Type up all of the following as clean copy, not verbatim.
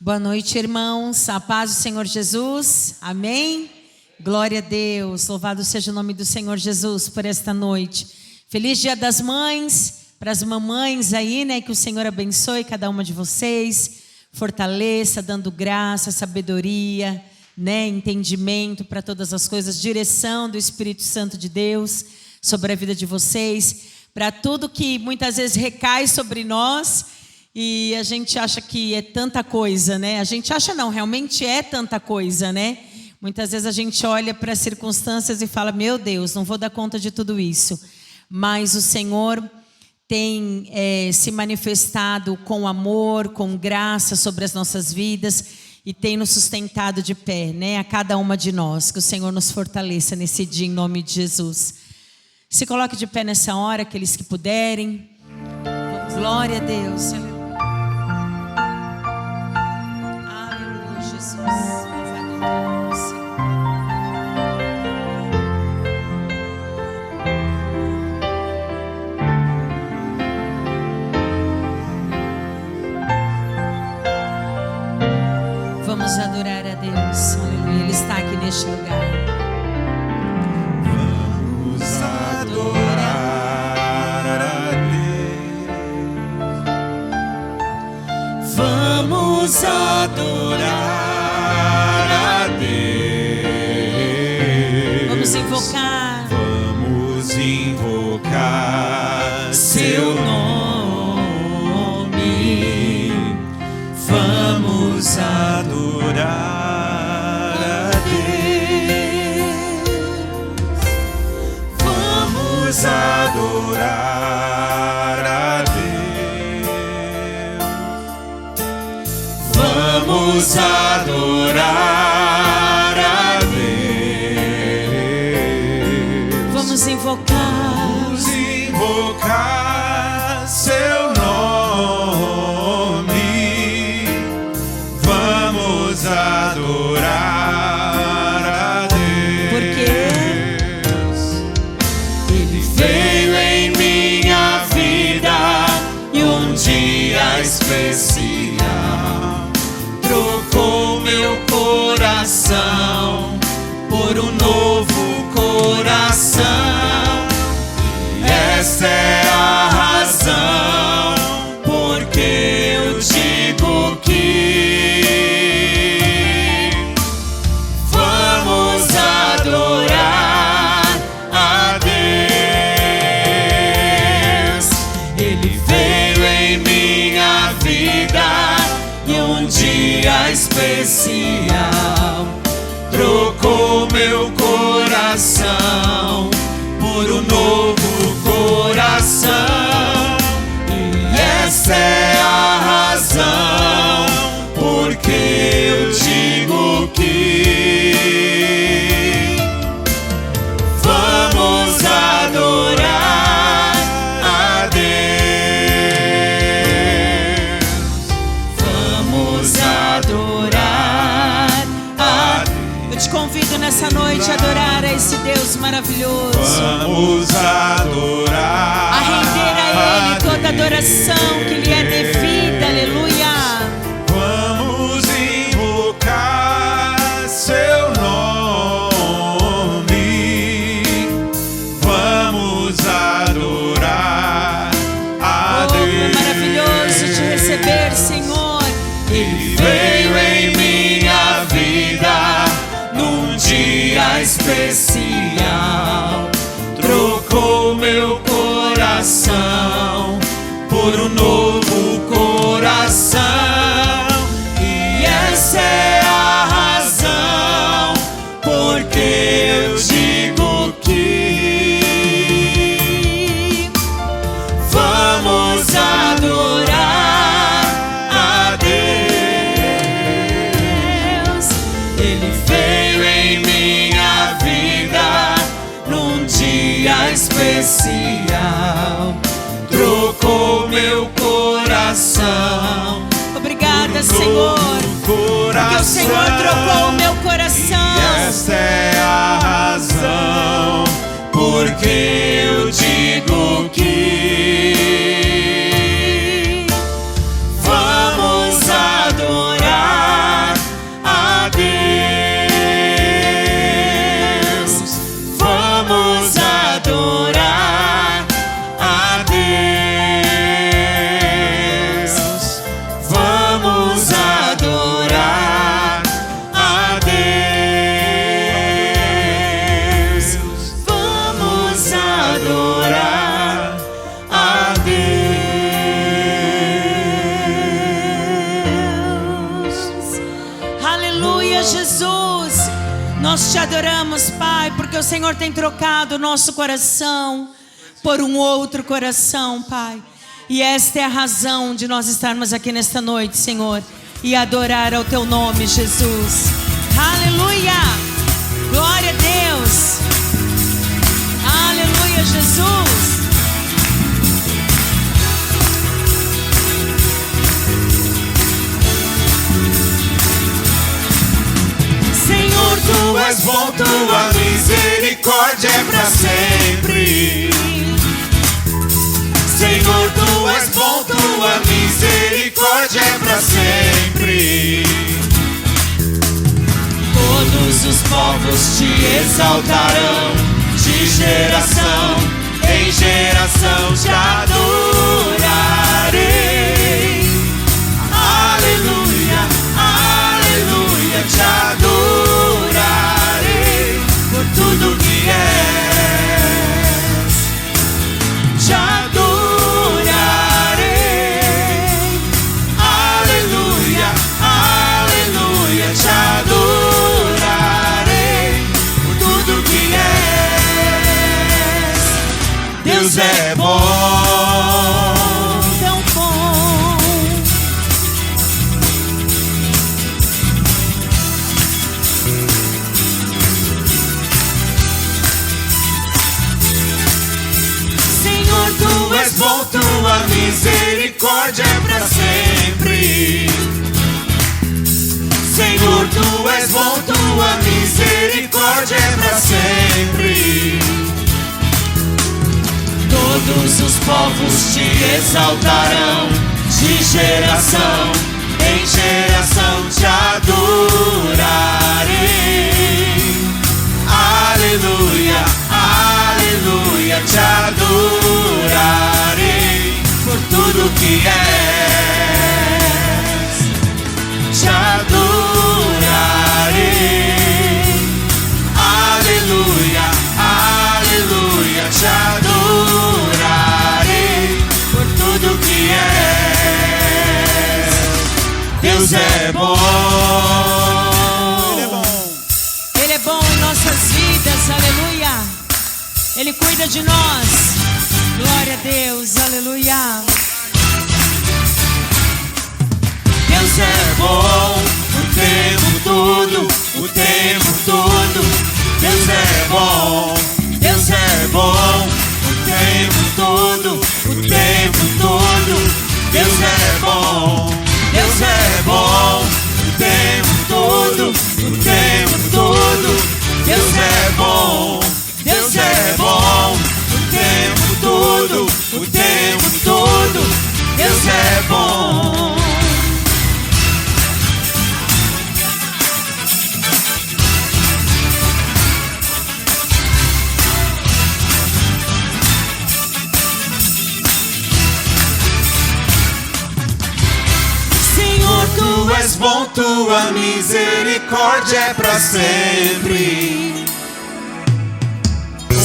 Boa noite, irmãos. A paz do Senhor Jesus. Amém? Glória a Deus. Louvado seja o nome do Senhor Jesus por esta noite. Feliz Dia das Mães. Para as mamães aí, né? Que o Senhor abençoe cada uma de vocês. Fortaleça, dando graça, sabedoria, né? Entendimento para todas as coisas. Direção do Espírito Santo de Deus sobre a vida de vocês. Para tudo que muitas vezes recai sobre nós. E a gente acha que é tanta coisa, né? A gente acha não, realmente é tanta coisa, né? Muitas vezes a gente olha para as circunstâncias e fala, meu Deus, não vou dar conta de tudo isso. Mas o Senhor tem se manifestado com amor, com graça sobre as nossas vidas e tem nos sustentado de pé, né? A cada uma de nós. Que o Senhor nos fortaleça nesse dia em nome de Jesus. Se coloque de pé nessa hora, aqueles que puderem. Glória a Deus. Vamos adorar a Deus, aleluia, Ele está aqui neste lugar. Vamos adorar a Deus. Vamos adorar a Deus. Vamos invocar. Vamos invocar seu nome. Vamos adorar a Deus. Vamos adorar a Deus. Vamos adorar a Deus. Vamos invocar. Vamos invocar seu nome. Vamos adorar a Deus. Porque Ele veio em minha vida e um dia especial trocou meu coração por um novo coração. E essa é a razão porque eu digo que vamos adorar a Deus. Ele veio em minha vida e um dia especial trocou meu coração por um novo coração. E essa é a razão porque eu digo que vamos adorar a Deus. Vamos adorar a Deus. eu te convido nessa noite a adorar a esse Deus maravilhoso. Vamos adorar A render a Ele toda a adoração que lhe é devida, aleluia. Vamos invocar seu nome. Vamos adorar a Como é Deus. maravilhoso te receber, Senhor. Ele veio em minha vida num dia especial, trocou meu coração por um novo coração. E essa é a razão porque eu digo que vamos adorar a Deus. Ele veio em minha vida num dia especial, trocou meu coração. Obrigada, Senhor, porque o Senhor trocou o meu coração. E essa é a razão porque eu digo que vamos adorar Nós te adoramos, Pai, porque o Senhor tem trocado o nosso coração por um outro coração, Pai. E esta é a razão de nós estarmos aqui nesta noite, Senhor, e adorar ao Teu nome, Jesus. Aleluia! Glória a Deus! Aleluia, Jesus! Senhor, Tu és bom, Tua misericórdia é pra sempre. Senhor, Tu és bom, Tua misericórdia é pra sempre. Todos os povos Te exaltarão, de geração em geração Te adorarei. Aleluia, aleluia, Te adorarei por tudo que és. Te adorarei. Aleluia, aleluia, Te adorarei por tudo que és. Deus é bom, tão bom. Senhor, Tu és bom, Tua misericórdia é pra sempre. Senhor, Tu és bom, Tua misericórdia é pra sempre. Todos os povos Te exaltarão, de geração em geração Te adorarei. Aleluia, aleluia, Te adorarei por tudo que és. Te adorarei. Aleluia, aleluia, Te adorarei por tudo que és. Deus é bom. Ele é bom em nossas vidas, aleluia. Ele cuida de nós. Glória a Deus, aleluia. Deus é bom o tempo todo, o tempo todo. Deus é bom, Deus é bom o tempo todo, o tempo todo. Deus é bom, Deus é bom o tempo todo, o tempo todo. Deus é bom, Deus é bom o tempo todo, o tempo todo. Deus é bom. Senhor, Tu és bom, Tua misericórdia é pra sempre.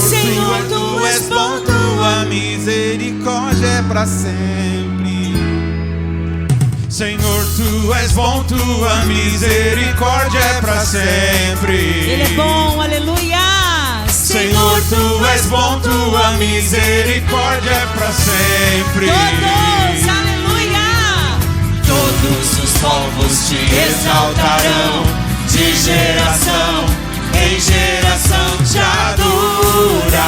Senhor, Tu és bom, Tua misericórdia é pra sempre. Senhor, Tu és bom, Tua misericórdia é pra sempre. Ele é bom, aleluia. Senhor, Tu és bom, Tua misericórdia é pra sempre. Todos, aleluia. Todos os povos Te exaltarão, de geração em geração Te adorarei.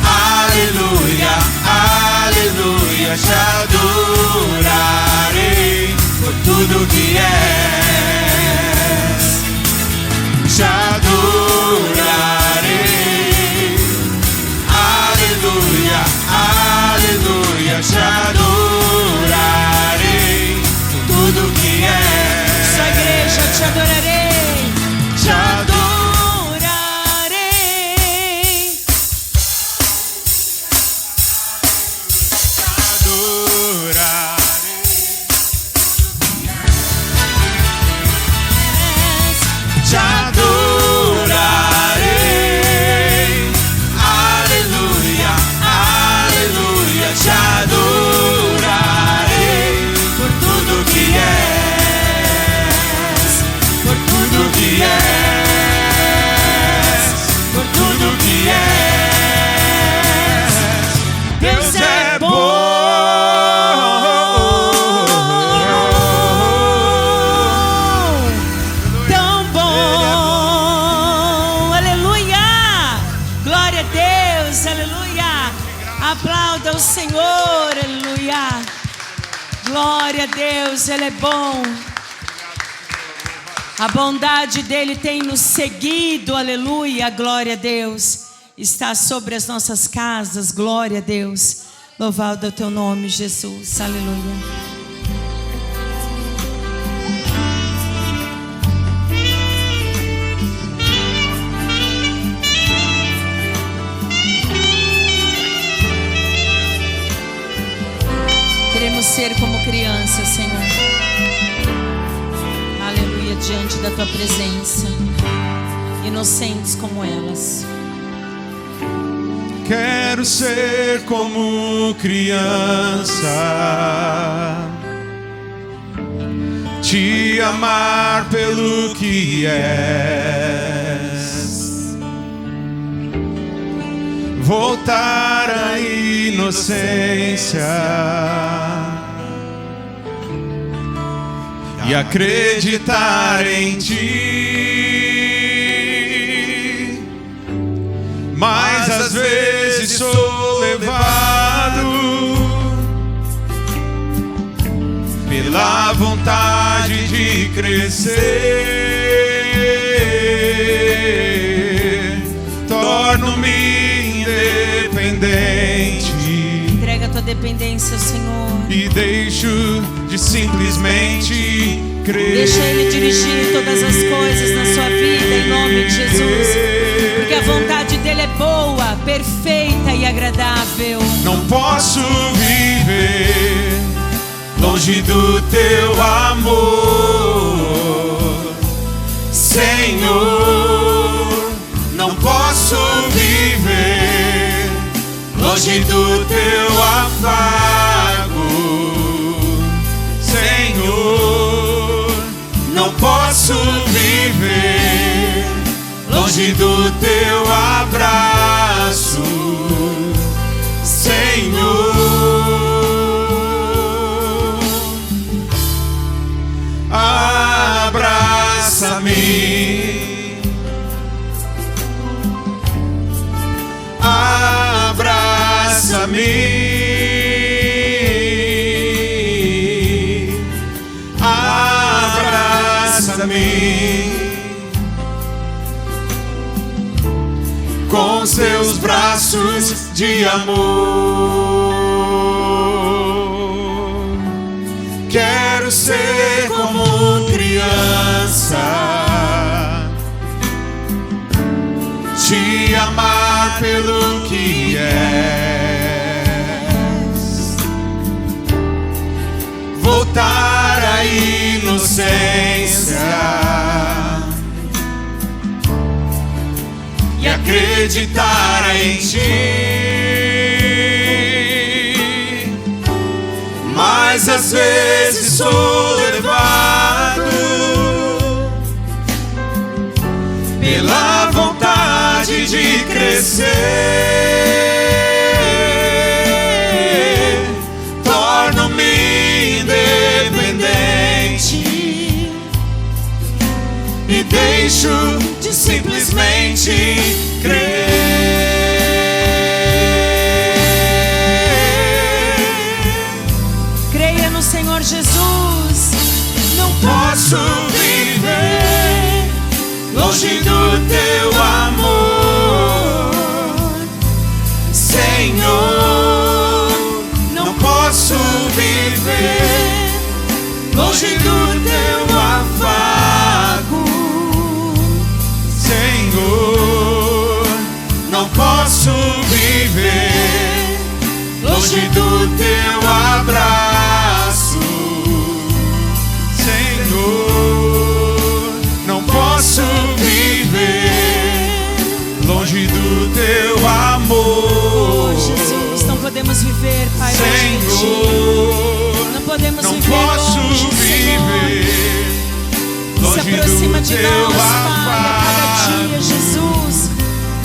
Aleluia, aleluia, Te adorarei por tudo que és. Te adorarei. Aleluia, aleluia, Te adorarei por tudo que és. Sua igreja, Te adorarei. Te adorarei. adorarei. Glória a Deus, Ele é bom. A bondade dele tem nos seguido, aleluia, glória a Deus. Está sobre as nossas casas, glória a Deus. Louvado é o teu nome, Jesus, aleluia. Queremos ser como crianças, Senhor. Aleluia, diante da tua presença. Inocentes como elas. Quero ser como criança, te amar pelo que és, voltar à inocência e acreditar em ti. Mas às vezes sou levado pela vontade de crescer, torno-me independente. Entrega a tua dependência ao Senhor e deixo de simplesmente crer. Deixa Ele dirigir todas as coisas na sua vida, em nome de Jesus. Porque a vontade dele é boa, perfeita e agradável. Não posso viver longe do teu amor, Senhor. Não posso viver longe do teu afago, Senhor. Não posso viver longe do teu abraço, Senhor. Abraça-me, abraça-me, abraça-me com seus braços de amor. Quero ser como criança, te amar pelo que és, voltar à inocência e acreditar em ti. Mas às vezes sou levado pela vontade de crescer, torno-me independente e deixo de simplesmente crer. Creia no Senhor Jesus. Não posso viver longe do teu amor, Senhor. Não posso viver longe do teu afago, Senhor. Não posso viver longe do teu abraço, Senhor. Não posso viver longe do teu amor, Jesus. Não podemos viver, Pai, Senhor. não podemos Não viver posso longe, viver longe se aproxima do de teu nós, Pai, a cada dia, Jesus.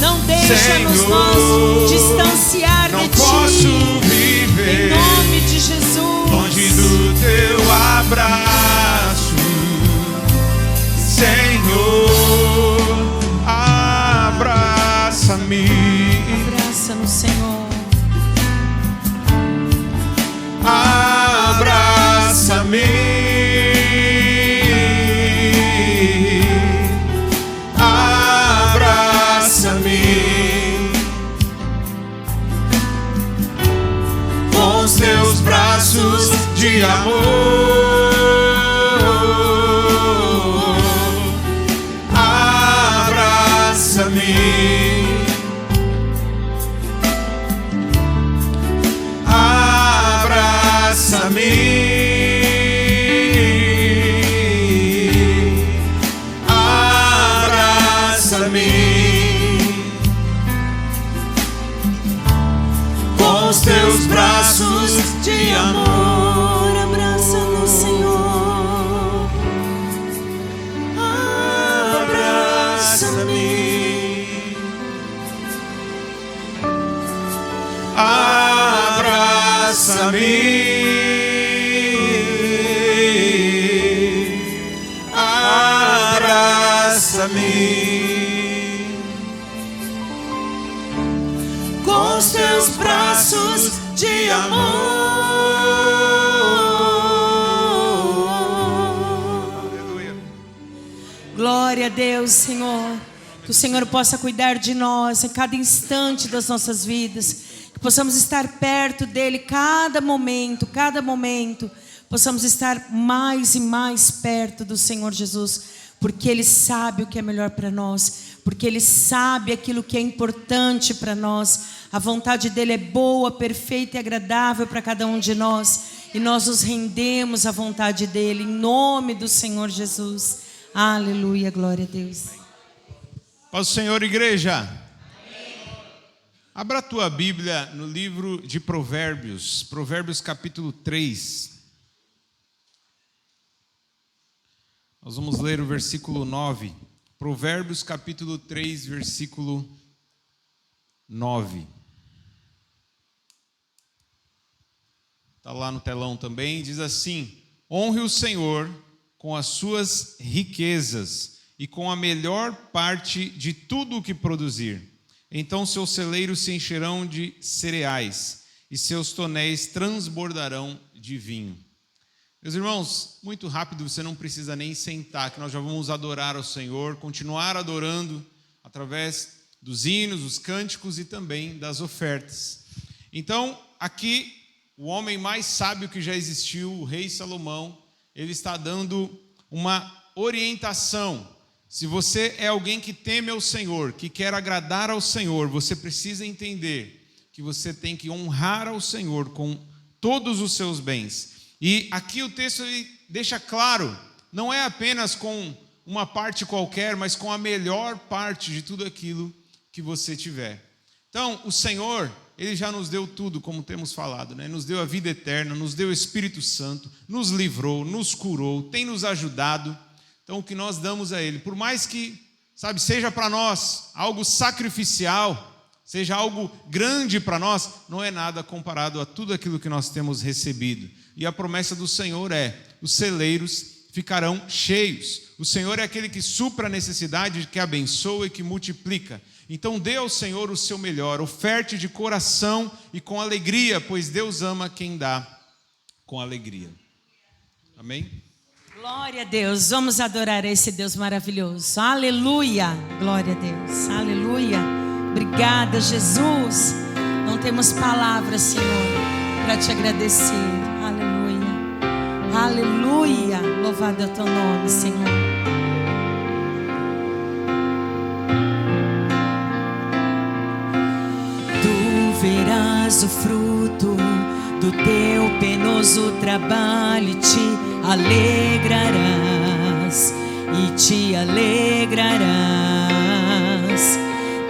Não deixa-nos nós distanciar não de Ti. posso viver em nome de Jesus. longe do teu abraço, Senhor. Abraça-me, abraça no Senhor. abraça-me, de amor. Abraça-me, abraça-me. Com os teus braços de amor, abraça-me, Senhor. Abraça-me, abraça-me, abraça-me. Com os teus braços de amor. Aleluia. Glória a Deus, Senhor. Que o Senhor possa cuidar de nós em cada instante das nossas vidas. Que possamos estar perto dEle cada momento. Possamos estar mais e mais perto do Senhor Jesus. Porque Ele sabe o que é melhor para nós. Porque Ele sabe aquilo que é importante para nós. A vontade dEle é boa, perfeita e agradável para cada um de nós. E nós nos rendemos à vontade dEle, em nome do Senhor Jesus. Aleluia, glória a Deus. Paz do Senhor, igreja. Amém. Abra a tua Bíblia no livro de Provérbios. Provérbios capítulo 3. Nós vamos ler o versículo 9. Provérbios capítulo 3, versículo 9. Está lá no telão também. Diz assim: honre o Senhor com as suas riquezas e com a melhor parte de tudo o que produzir. Então seus celeiros se encherão de cereais e seus tonéis transbordarão de vinho. Meus irmãos, muito rápido, você não precisa nem sentar, que nós já vamos adorar ao Senhor, continuar adorando através dos hinos, dos cânticos e também das ofertas. Então, aqui, o homem mais sábio que já existiu, o rei Salomão, ele está dando uma orientação. Se você é alguém que teme ao Senhor, que quer agradar ao Senhor, você precisa entender que você tem que honrar ao Senhor com todos os seus bens. E aqui o texto ele deixa claro, não é apenas com uma parte qualquer, mas com a melhor parte de tudo aquilo que você tiver. Então, o Senhor, Ele já nos deu tudo, como temos falado, né? Nos deu a vida eterna, nos deu o Espírito Santo, nos livrou, nos curou, tem nos ajudado. Então, o que nós damos a Ele, por mais que, seja para nós algo sacrificial, seja algo grande para nós, não é nada comparado a tudo aquilo que nós temos recebido. E a promessa do Senhor é: os celeiros ficarão cheios. O Senhor é aquele que supra a necessidade, que abençoa e que multiplica. Então dê ao Senhor o seu melhor, oferte de coração e com alegria, pois Deus ama quem dá com alegria. Amém? Glória a Deus, vamos adorar esse Deus maravilhoso. Aleluia, glória a Deus, aleluia. Obrigada, Jesus. Não temos palavras, Senhor, para te agradecer. Aleluia, aleluia. Louvado é o teu nome, Senhor. Tu verás o fruto do teu penoso trabalho e te alegrarás,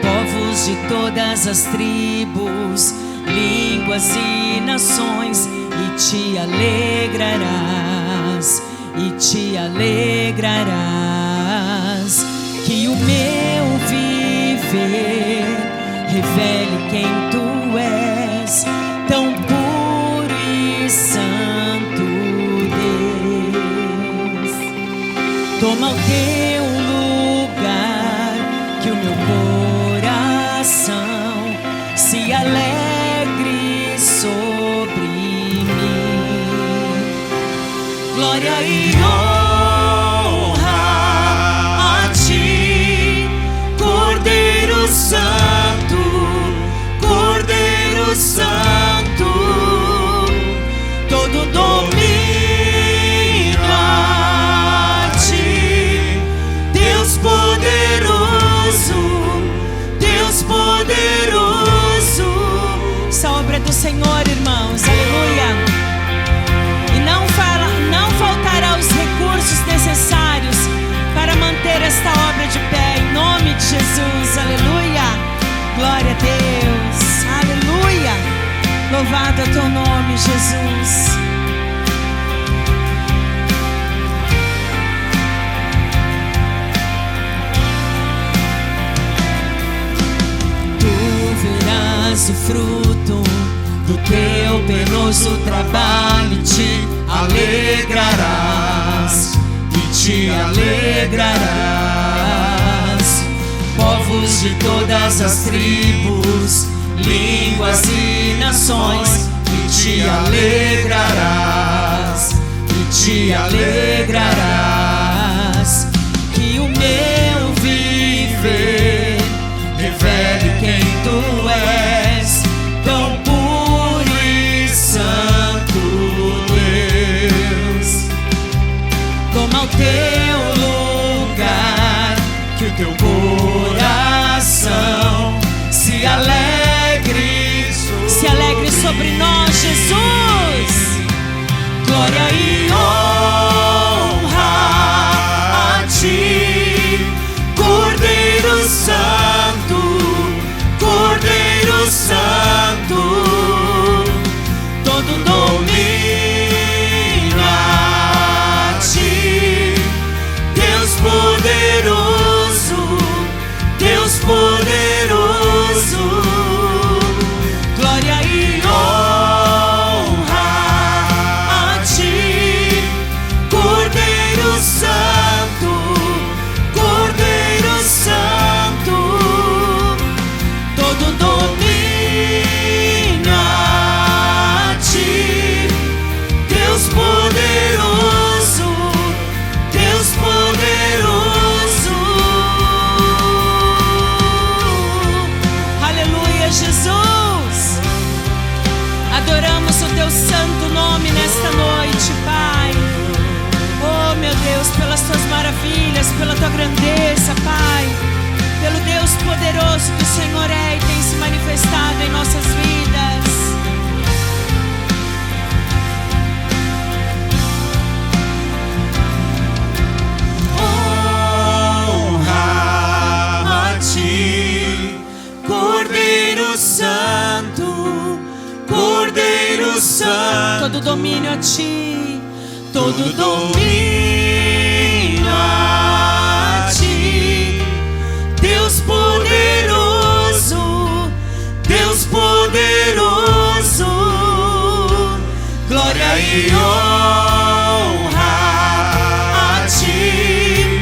povos de todas as tribos, línguas e nações, e te alegrarás, que o meu viver revele quem tu és, tão puro e santo Deus. Toma o teu lugar, que o meu coração se alegre sobre mim. Glória e honra a ti, Cordeiro Santo, Cordeiro Santo, todo domínio louvado é o teu nome, Jesus. O fruto do teu penoso trabalho, te alegrarás e te alegrarás. Povos de todas as tribos, línguas e nações, e te alegrarás e te alegrarás. Que o meu viver revele quem tu és, tão puro e santo Deus. Toma o teu lugar, que o teu coração se alegre sobre nós, Jesus. Glória e honra a ti, Cordeiro Santo, Cordeiro Santo. Todo domínio a ti, Deus poderoso, Deus poderoso. Glória e honra a ti, Cordeiro Santo, Cordeiro Santo. Todo domínio a ti, Deus poderoso, Deus poderoso. Aleluia, Jesus. Adoramos o teu santo nome nesta noite, Pai. Oh, meu Deus, pelas tuas maravilhas, pela tua grandeza, Pai. Pelo Deus poderoso que o Senhor é e tem se manifestado em nossas vidas. Honra a ti, Cordeiro Santo, Cordeiro Santo. Todo domínio a ti, Todo domínio a ti, Deus poderoso, Deus poderoso. Glória e honra a ti,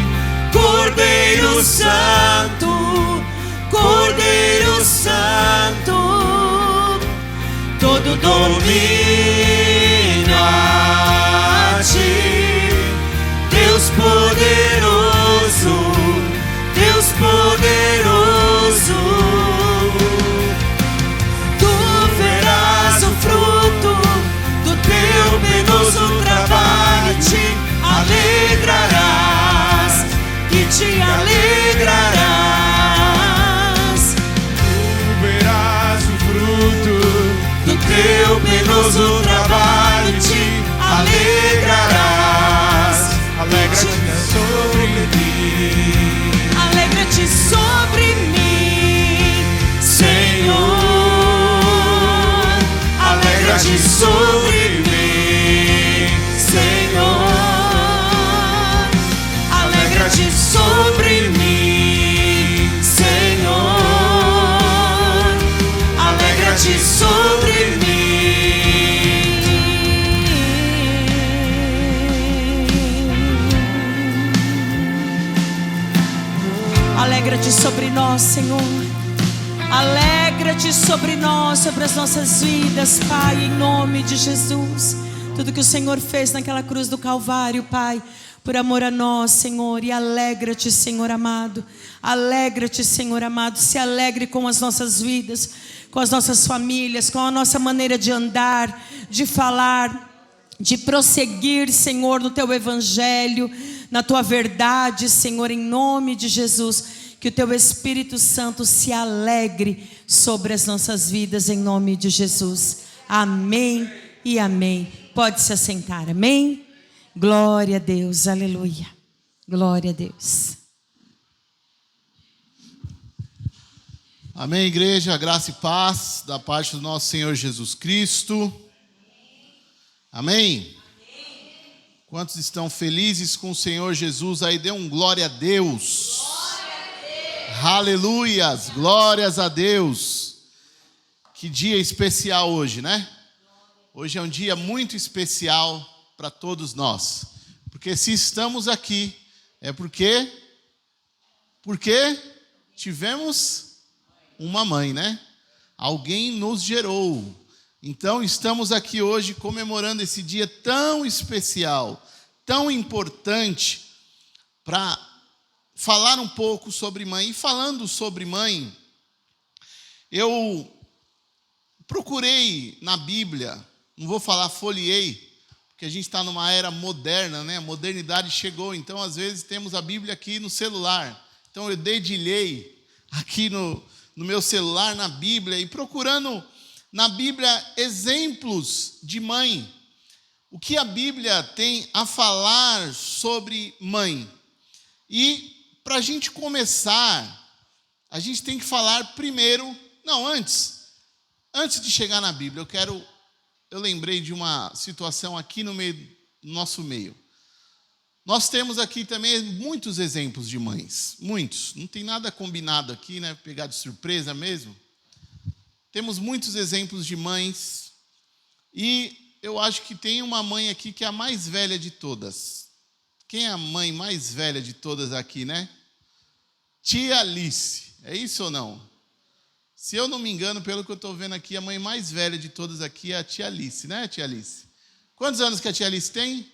Cordeiro Santo, Cordeiro Santo. Todo domínio a ti, Deus poderoso, Deus poderoso. Tu verás o fruto do teu penoso trabalho, te alegrarás e te alegrarás. Tu verás o fruto do teu penoso trabalho, te alegrarás. Alegra-te sobre mim, alegra-te sobre mim, Senhor. Alegra-te sobre mim, Senhor. Alegra-te sobre mim, Senhor. Alegra-te sobre mim. Alegra-te sobre nós, Senhor. Alegra-te sobre nós, sobre as nossas vidas, Pai, em nome de Jesus. Tudo que o Senhor fez naquela cruz do Calvário, Pai, por amor a nós, Senhor. E alegra-te, Senhor amado. Alegra-te, Senhor amado. Se alegre com as nossas vidas, com as nossas famílias, com a nossa maneira de andar, de falar, de prosseguir, Senhor, no teu evangelho, na tua verdade, Senhor, em nome de Jesus. Que o teu Espírito Santo se alegre sobre as nossas vidas, em nome de Jesus. Amém e amém. Pode se assentar, amém? Glória a Deus, aleluia. Glória a Deus. Amém, igreja, graça e paz da parte do nosso Senhor Jesus Cristo. Amém? Quantos estão felizes com o Senhor Jesus aí? Dê um glória a Deus. Glória a Deus. Aleluias, glórias a Deus. Que dia especial hoje, né? Hoje é um dia muito especial para todos nós. Porque se estamos aqui, é porque tivemos uma mãe, né? Alguém nos gerou. Então estamos aqui hoje comemorando esse dia tão especial, tão importante, para falar um pouco sobre mãe. E falando sobre mãe, eu procurei na Bíblia, não vou falar folheei, porque a gente está numa era moderna, né? A modernidade chegou, então às vezes temos a Bíblia aqui no celular. Então eu dedilhei aqui no meu celular, na Bíblia, e procurando na Bíblia exemplos de mãe. O que a Bíblia tem a falar sobre mãe. E para a gente começar, a gente tem que falar primeiro, antes de chegar na Bíblia, eu lembrei de uma situação aqui no nosso meio. Nós temos aqui também muitos exemplos de mães, muitos. Não tem nada combinado aqui, né? Pegar de surpresa mesmo. Temos muitos exemplos de mães. E eu acho que tem uma mãe aqui que é a mais velha de todas. Quem é a mãe mais velha de todas aqui, né? Tia Alice. É isso ou não? Se eu não me engano, pelo que eu estou vendo aqui, a mãe mais velha de todas aqui é a tia Alice, né, tia Alice? Quantos anos que a tia Alice tem?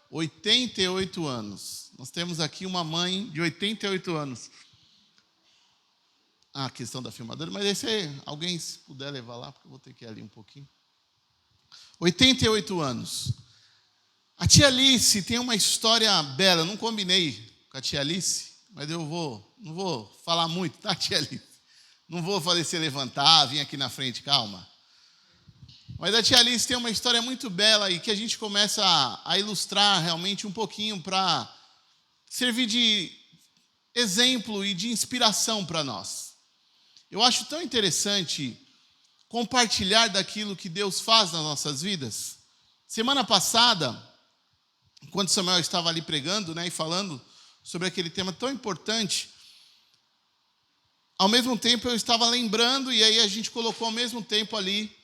88 anos. Nós temos aqui uma mãe de 88 anos. A questão da filmadora, mas esse aí, alguém se puder levar lá, porque eu vou ter que ir ali um pouquinho. 88 anos. A tia Alice tem uma história bela. Eu não combinei com a tia Alice, mas não vou falar muito, tá, tia Alice? Não vou fazer você levantar, vir aqui na frente, calma. Mas a tia Alice tem uma história muito bela e que a gente começa a ilustrar realmente um pouquinho para servir de exemplo e de inspiração para nós. Eu acho tão interessante compartilhar daquilo que Deus faz nas nossas vidas. Semana passada, quando Samuel estava ali pregando, né, e falando sobre aquele tema tão importante, ao mesmo tempo eu estava lembrando, e aí a gente colocou ao mesmo tempo ali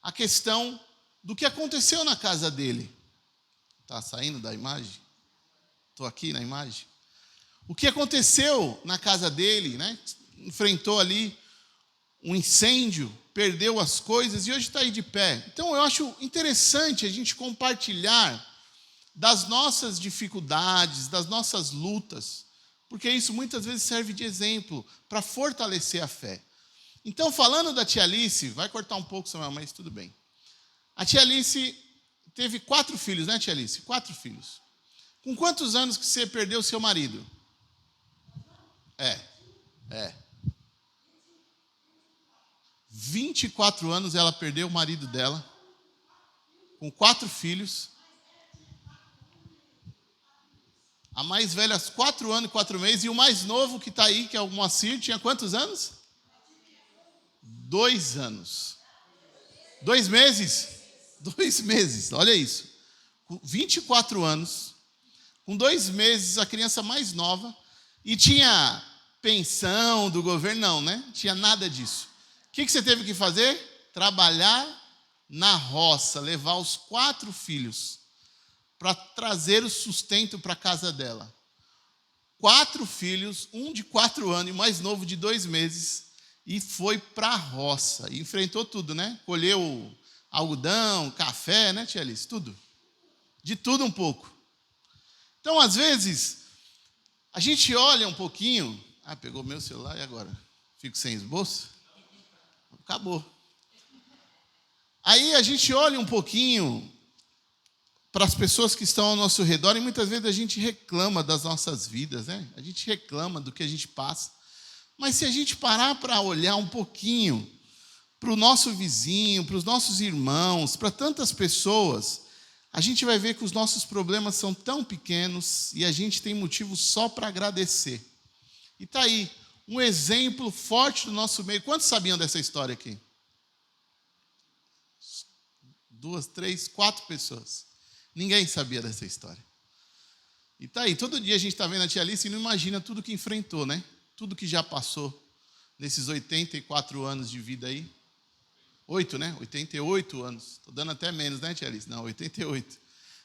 a questão do que aconteceu na casa dele. Está saindo da imagem? Estou aqui na imagem. O que aconteceu na casa dele, né? Enfrentou ali um incêndio, perdeu as coisas e hoje está aí de pé. Então eu acho interessante a gente compartilhar das nossas dificuldades, das nossas lutas, porque isso muitas vezes serve de exemplo para fortalecer a fé. Então, falando da tia Alice, vai cortar um pouco, Samuel, mas tudo bem. A tia Alice teve 4 filhos, né, tia Alice? 4 filhos. Com quantos anos que você perdeu seu marido? 24 anos ela perdeu o marido dela, com 4 filhos. A mais velha, 4 anos e 4 meses, e o mais novo que está aí, que é o Moacir, tinha quantos anos? 2 anos. 2 meses? 2 meses, olha isso. Com 24 anos, com 2 meses, a criança mais nova, e tinha pensão do governo, não, né? Tinha nada disso. O que você teve que fazer? Trabalhar na roça, levar os 4 filhos para trazer o sustento para a casa dela. 4 filhos, um de 4 anos e o mais novo de 2 meses, e foi para a roça. E enfrentou tudo, né? Colheu algodão, café, né, tia Alice? Tudo. De tudo um pouco. Então, às vezes, a gente olha um pouquinho. Pegou meu celular e agora? Fico sem esboço? Acabou. Aí a gente olha um pouquinho para as pessoas que estão ao nosso redor e muitas vezes a gente reclama das nossas vidas, né? A gente reclama do que a gente passa. Mas se a gente parar para olhar um pouquinho para o nosso vizinho, para os nossos irmãos, para tantas pessoas, a gente vai ver que os nossos problemas são tão pequenos e a gente tem motivo só para agradecer. E está aí, um exemplo forte do nosso meio. Quantos sabiam dessa história aqui? 2, 3, 4 pessoas. Ninguém sabia dessa história. E está aí, todo dia a gente está vendo a tia Alice e não imagina tudo que enfrentou, né? Tudo que já passou nesses 84 anos de vida aí. 8, né? 88 anos. Estou dando até menos, né, tia Alice? Não, 88.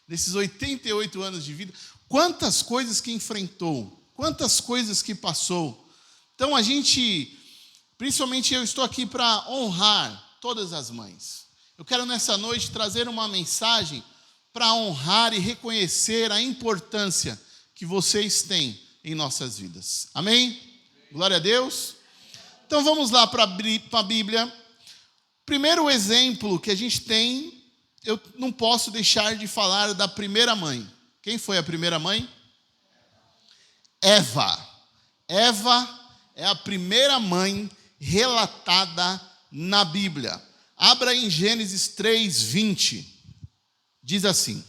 Nesses 88 anos de vida, quantas coisas que enfrentou, quantas coisas que passou. Então a gente, principalmente eu estou aqui para honrar todas as mães. Eu quero nessa noite trazer uma mensagem para honrar e reconhecer a importância que vocês têm em nossas vidas. Amém? Glória a Deus. Então vamos lá para a Bíblia. Primeiro exemplo que a gente tem, eu não posso deixar de falar da primeira mãe. Quem foi a primeira mãe? Eva. Eva é a primeira mãe relatada na Bíblia. Abra em Gênesis 3:20. Diz assim: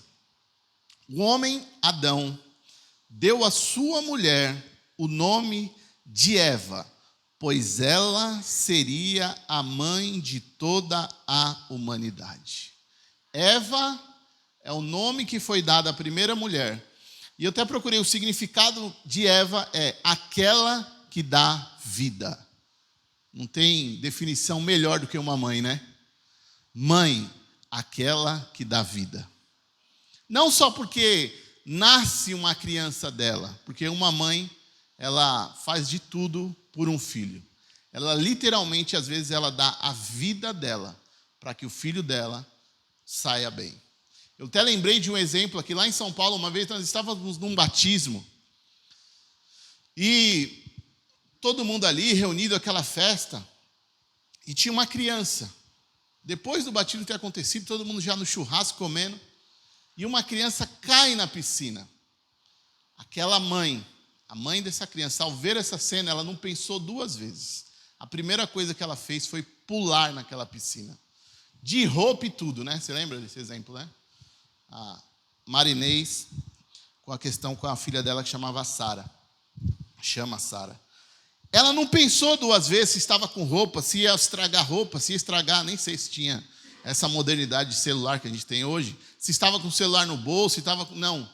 o homem Adão deu à sua mulher o nome de Eva, pois ela seria a mãe de toda a humanidade. Eva é o nome que foi dado à primeira mulher. E eu até procurei o significado de Eva, é aquela que dá vida. Não tem definição melhor do que uma mãe, né? Mãe, aquela que dá vida. Não só porque nasce uma criança dela, porque uma mãe, ela faz de tudo por um filho. Ela literalmente, às vezes, ela dá a vida dela para que o filho dela saia bem. Eu até lembrei de um exemplo aqui, lá em São Paulo, uma vez nós estávamos num batismo, e todo mundo ali reunido àquela festa, e tinha uma criança. Depois do batismo ter acontecido, todo mundo já no churrasco comendo, e uma criança cai na piscina. Aquela mãe, a mãe dessa criança, ao ver essa cena, ela não pensou 2 vezes. A primeira coisa que ela fez foi pular naquela piscina. De roupa e tudo, né? Você lembra desse exemplo, né? A Marinês, com a questão com a filha dela que chamava Sara. Chama Sara. Ela não pensou 2 vezes se estava com roupa, se ia estragar roupa, se ia estragar, nem sei se tinha essa modernidade de celular que a gente tem hoje, se estava com o celular no bolso, se estava com... Não.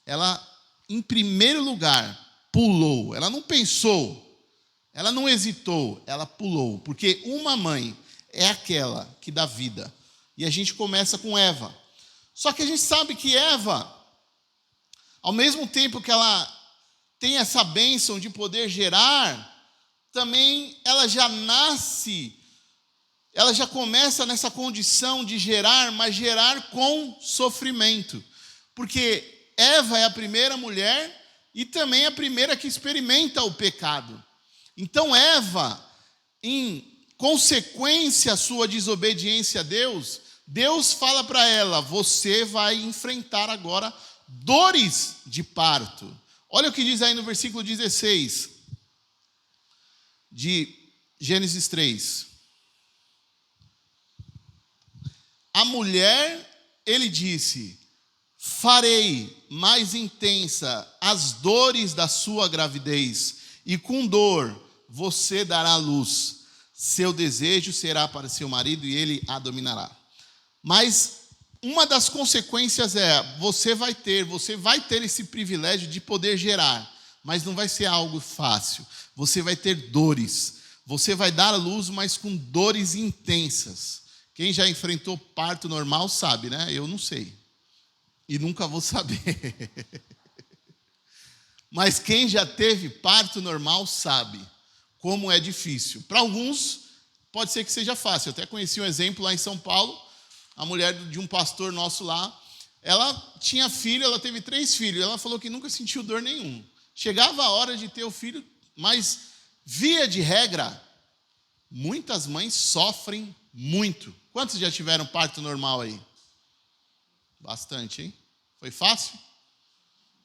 Ela, em primeiro lugar, pulou. Ela não pensou, ela não hesitou, ela pulou. Porque uma mãe é aquela que dá vida. E a gente começa com Eva. Só que a gente sabe que Eva, ao mesmo tempo que ela tem essa bênção de poder gerar, também ela já nasce, ela já começa nessa condição de gerar, mas gerar com sofrimento. Porque Eva é a primeira mulher e também a primeira que experimenta o pecado. Então Eva, em consequência à sua desobediência a Deus, Deus fala para ela: você vai enfrentar agora dores de parto. Olha o que diz aí no versículo 16 de Gênesis 3. A mulher, ele disse: farei mais intensa as dores da sua gravidez, e com dor você dará luz. Seu desejo será para seu marido e ele a dominará. Mas uma das consequências é, você vai ter esse privilégio de poder gerar, mas não vai ser algo fácil. Você vai ter dores. Você vai dar à luz, mas com dores intensas. Quem já enfrentou parto normal sabe, né? Eu não sei. E nunca vou saber. Mas quem já teve parto normal sabe como é difícil. Para alguns, pode ser que seja fácil. Eu até conheci um exemplo lá em São Paulo. A mulher de um pastor nosso lá, ela tinha filho, ela teve 3 filhos. Ela falou que nunca sentiu dor nenhuma. Chegava a hora de ter o filho, mas via de regra, muitas mães sofrem muito. Quantos já tiveram parto normal aí? Bastante, hein? Foi fácil?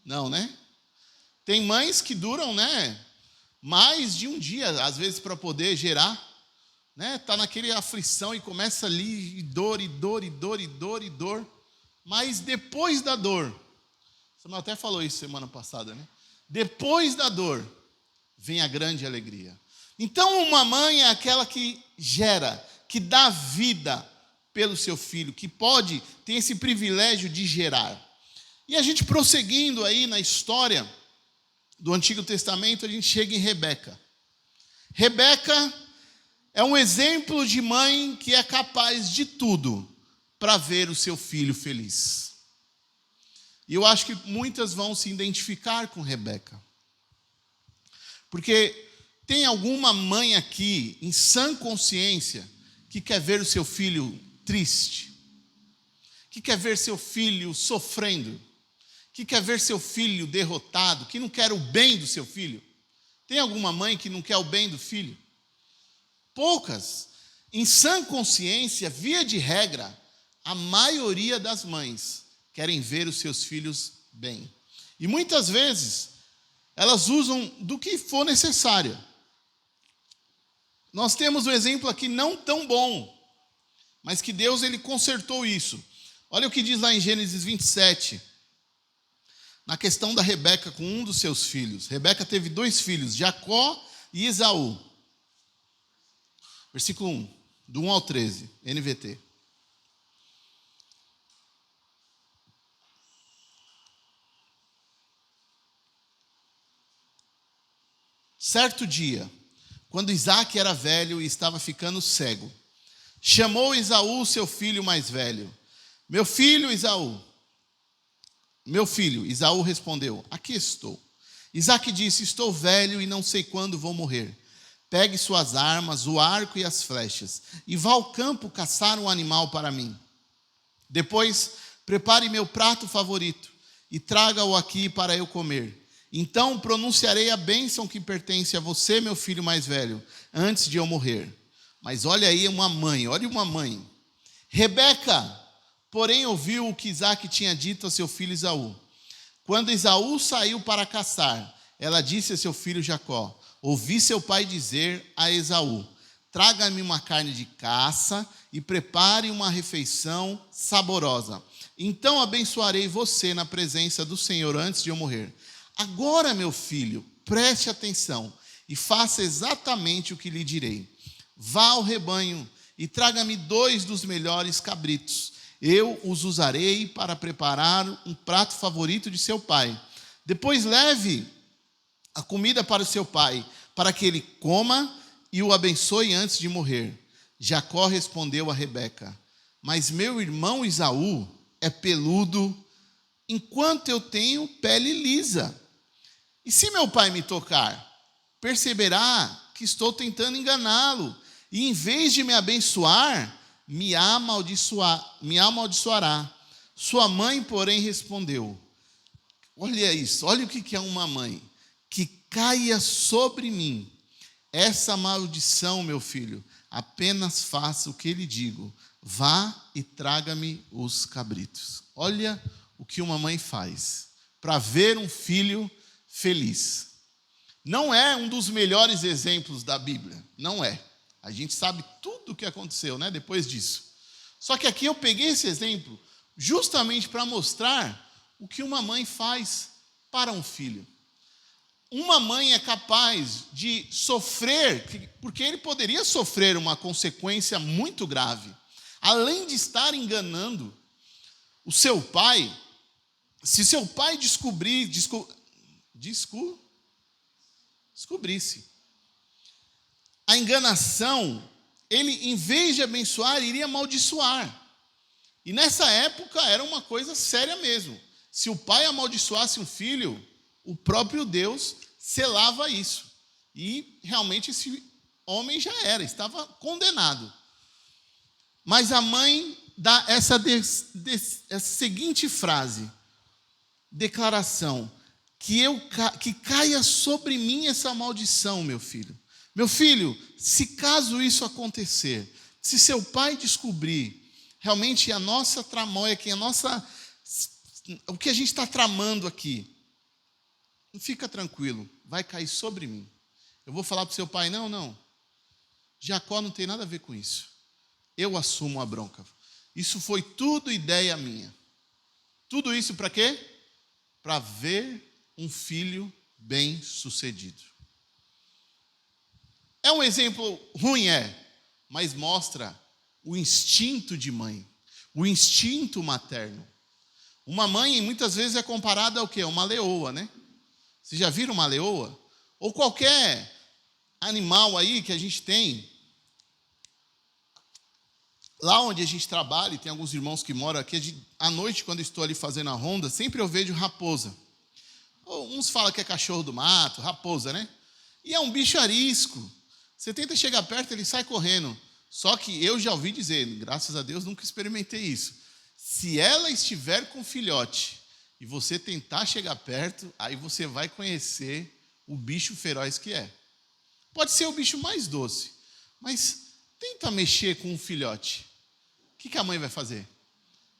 Não, né? Tem mães que duram, né, mais de um dia, às vezes, para poder gerar, né? Tá naquele aflição e começa ali, e dor, e dor, e dor, e dor, e dor. Mas depois da dor, Samuel até falou isso semana passada, né? Depois da dor, vem a grande alegria. Então, uma mãe é aquela que gera, que dá vida pelo seu filho, que tem esse privilégio de gerar. E a gente prosseguindo aí na história do Antigo Testamento, a gente chega em Rebeca. Rebeca é um exemplo de mãe que é capaz de tudo para ver o seu filho feliz. E eu acho que muitas vão se identificar com Rebeca. Porque tem alguma mãe aqui, em sã consciência, que quer ver o seu filho triste, que quer ver seu filho sofrendo, que quer ver seu filho derrotado, que não quer o bem do seu filho? Tem alguma mãe que não quer o bem do filho? Poucas. Em sã consciência, via de regra, a maioria das mães querem ver os seus filhos bem. E muitas vezes, elas usam do que for necessário. Nós temos um exemplo aqui não tão bom, mas que Deus ele consertou isso. Olha o que diz lá em Gênesis 27, na questão da Rebeca com um dos seus filhos. Rebeca teve 2 filhos, Jacó e Esaú. Versículo 1, do 1 ao 13, NVT. Certo dia, quando Isaque era velho e estava ficando cego, chamou Esaú, seu filho mais velho. Meu filho, Esaú, respondeu, aqui estou. Isaque disse, estou velho e não sei quando vou morrer. Pegue suas armas, o arco e as flechas, e vá ao campo caçar um animal para mim. Depois, prepare meu prato favorito e traga-o aqui para eu comer. Então pronunciarei a bênção que pertence a você, meu filho mais velho, antes de eu morrer. Mas olha aí uma mãe. Rebeca, porém, ouviu o que Isaque tinha dito a seu filho Esaú. Quando Esaú saiu para caçar, ela disse a seu filho Jacó, ouvi seu pai dizer a Esaú, traga-me uma carne de caça e prepare uma refeição saborosa. Então abençoarei você na presença do Senhor antes de eu morrer. Agora, meu filho, preste atenção e faça exatamente o que lhe direi. Vá ao rebanho e traga-me 2 dos melhores cabritos. Eu os usarei para preparar um prato favorito de seu pai. Depois leve a comida para o seu pai, para que ele coma e o abençoe antes de morrer. Jacó respondeu a Rebeca, mas meu irmão Esaú é peludo, enquanto eu tenho pele lisa. E se meu pai me tocar, perceberá que estou tentando enganá-lo, e em vez de me abençoar, me amaldiçoará. Sua mãe, porém, respondeu, olha isso, olha o que é uma mãe, que caia sobre mim essa maldição, meu filho, apenas faça o que lhe digo, vá e traga-me os cabritos. Olha o que uma mãe faz para ver um filho feliz. Não é um dos melhores exemplos da Bíblia, não é. A gente sabe tudo o que aconteceu, né, depois disso. Só que aqui eu peguei esse exemplo justamente para mostrar o que uma mãe faz para um filho. Uma mãe é capaz de sofrer, porque ele poderia sofrer uma consequência muito grave. Além de estar enganando o seu pai, se seu pai descobrisse a enganação, ele, em vez de abençoar, iria amaldiçoar. E nessa época era uma coisa séria mesmo. Se o pai amaldiçoasse um filho, o próprio Deus selava isso. E realmente esse homem já estava condenado. Mas a mãe dá essa seguinte frase, declaração, que caia sobre mim essa maldição, meu filho. Meu filho, se caso isso acontecer, se seu pai descobrir realmente a nossa tramóia aqui, o que a gente está tramando aqui, fica tranquilo, vai cair sobre mim. Eu vou falar para o seu pai, não, Jacó não tem nada a ver com isso. Eu assumo a bronca. Isso foi tudo ideia minha. Tudo isso para quê? Para ver um filho bem-sucedido. É um exemplo ruim, mas mostra o instinto de mãe, o instinto materno. Uma mãe muitas vezes é comparada ao quê? Uma leoa, né? Vocês já viram uma leoa? Ou qualquer animal aí que a gente tem. Lá onde a gente trabalha, e tem alguns irmãos que moram aqui, à noite, quando eu estou ali fazendo a ronda, sempre eu vejo raposa. Uns falam que é cachorro do mato, raposa, né? E é um bicho arisco. Você tenta chegar perto, ele sai correndo. Só que eu já ouvi dizer, graças a Deus, nunca experimentei isso. Se ela estiver com filhote e você tentar chegar perto, aí você vai conhecer o bicho feroz que é. Pode ser o bicho mais doce, mas tenta mexer com um filhote. O que a mãe vai fazer?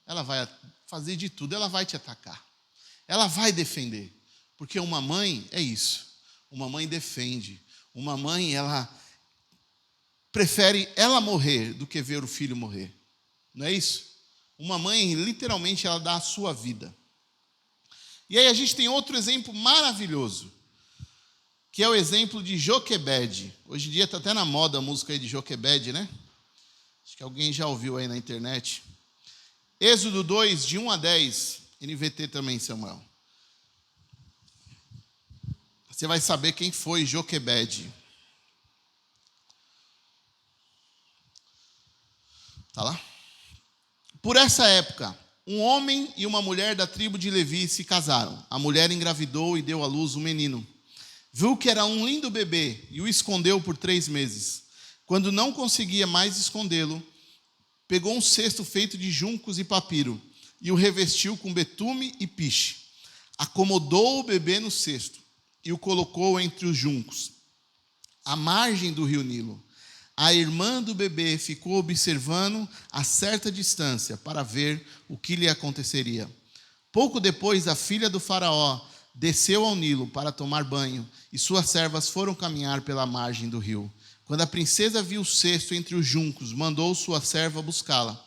Ela vai fazer de tudo, ela vai te atacar. Ela vai defender. Porque uma mãe é isso. Uma mãe defende. Uma mãe, ela prefere ela morrer do que ver o filho morrer. Não é isso? Uma mãe, literalmente, ela dá a sua vida. E aí a gente tem outro exemplo maravilhoso, que é o exemplo de Joquebede. Hoje em dia está até na moda a música aí de Joquebede, né? Acho que alguém já ouviu aí na internet. Êxodo 2, de 1 a 10, NVT também, Samuel. Você vai saber quem foi Joquebede. Tá lá? Por essa época, um homem e uma mulher da tribo de Levi se casaram. A mulher engravidou e deu à luz um menino. Viu que era um lindo bebê e o escondeu por 3 meses. Quando não conseguia mais escondê-lo, pegou um cesto feito de juncos e papiro e o revestiu com betume e piche. Acomodou o bebê no cesto e o colocou entre os juncos, à margem do rio Nilo. A irmã do bebê ficou observando a certa distância para ver o que lhe aconteceria. Pouco depois, a filha do faraó desceu ao Nilo para tomar banho e suas servas foram caminhar pela margem do rio. Quando a princesa viu o cesto entre os juncos, mandou sua serva buscá-la.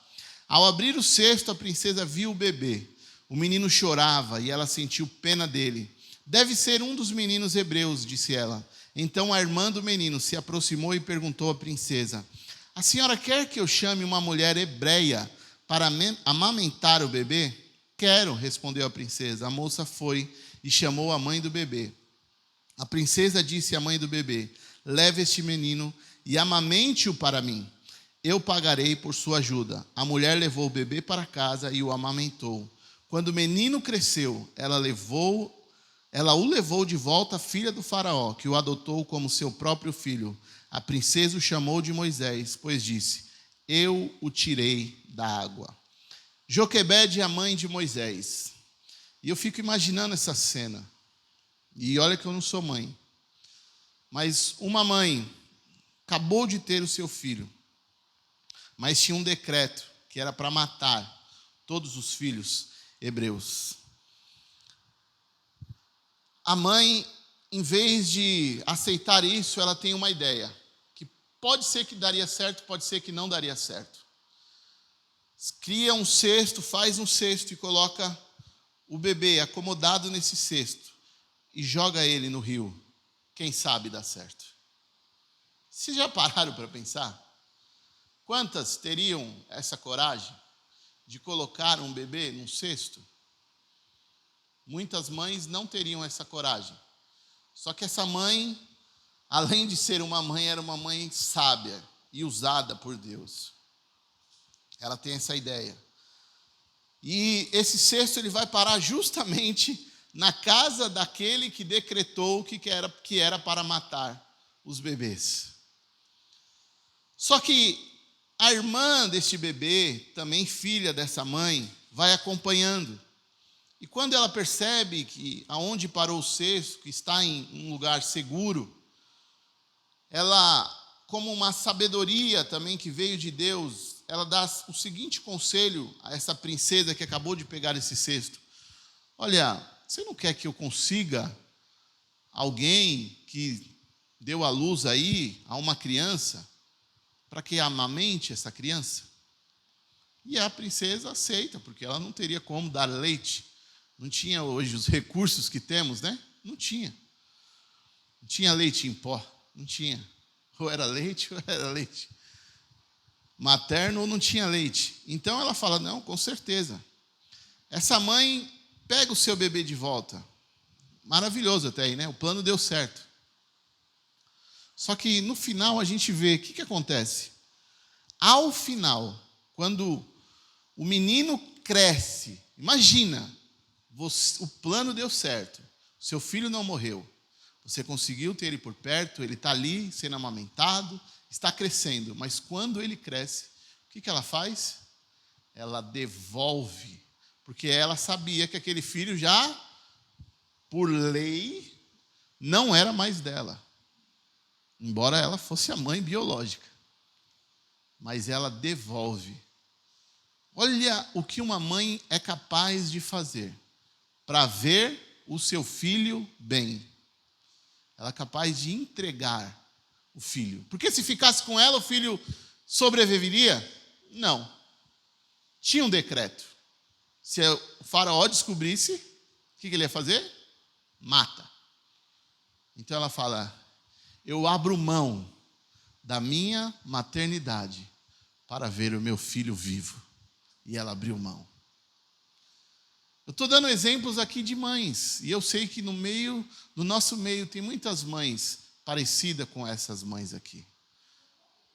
Ao abrir o cesto, a princesa viu o bebê. O menino chorava e ela sentiu pena dele. Deve ser um dos meninos hebreus, disse ela. Então a irmã do menino se aproximou e perguntou à princesa: a senhora quer que eu chame uma mulher hebreia para amamentar o bebê? Quero, respondeu a princesa. A moça foi e chamou a mãe do bebê. A princesa disse à mãe do bebê: leve este menino e amamente-o para mim. Eu pagarei por sua ajuda. A mulher levou o bebê para casa e o amamentou. Quando o menino cresceu, ela o levou de volta à filha do faraó, que o adotou como seu próprio filho. A princesa o chamou de Moisés, pois disse: eu o tirei da água. Joquebede é a mãe de Moisés. E eu fico imaginando essa cena. E olha que eu não sou mãe. Mas uma mãe acabou de ter o seu filho, mas tinha um decreto que era para matar todos os filhos hebreus. A mãe, em vez de aceitar isso, ela tem uma ideia, que pode ser que daria certo, pode ser que não daria certo. Cria um cesto, faz um cesto e coloca o bebê acomodado nesse cesto e joga ele no rio. Quem sabe dá certo. Vocês já pararam para pensar? Quantas teriam essa coragem de colocar um bebê num cesto? Muitas mães não teriam essa coragem. Só que essa mãe, além de ser uma mãe, era uma mãe sábia e usada por Deus. Ela tem essa ideia. E esse cesto ele vai parar justamente na casa daquele que decretou que era para matar os bebês. Só que a irmã deste bebê, também filha dessa mãe, vai acompanhando. E quando ela percebe que aonde parou o cesto, que está em um lugar seguro, ela, como uma sabedoria também que veio de Deus, ela dá o seguinte conselho a essa princesa que acabou de pegar esse cesto: olha, você não quer que eu consiga alguém que deu à luz aí a uma criança, para que amamente essa criança? E a princesa aceita, porque ela não teria como dar leite. Não tinha hoje os recursos que temos, né? Não tinha. Não tinha leite em pó, não tinha. Ou era leite, ou era leite materno, ou não tinha leite. Então ela fala, não, com certeza. Essa mãe pega o seu bebê de volta. Maravilhoso até aí, né? O plano deu certo. Só que no final a gente vê, o que acontece? Ao final, quando o menino cresce, imagina, o plano deu certo, seu filho não morreu, você conseguiu ter ele por perto, ele está ali sendo amamentado, está crescendo, mas quando ele cresce, o que ela faz? Ela devolve, porque ela sabia que aquele filho já, por lei, não era mais dela, embora ela fosse a mãe biológica, mas ela devolve. Olha o que uma mãe é capaz de fazer para ver o seu filho bem. Ela é capaz de entregar o filho. Porque se ficasse com ela, o filho sobreviveria? Não. Tinha um decreto. Se o faraó descobrisse, o que ele ia fazer? Mata. Então ela fala, eu abro mão da minha maternidade para ver o meu filho vivo. E ela abriu mão. Eu estou dando exemplos aqui de mães. E eu sei que no nosso meio, tem muitas mães parecidas com essas mães aqui.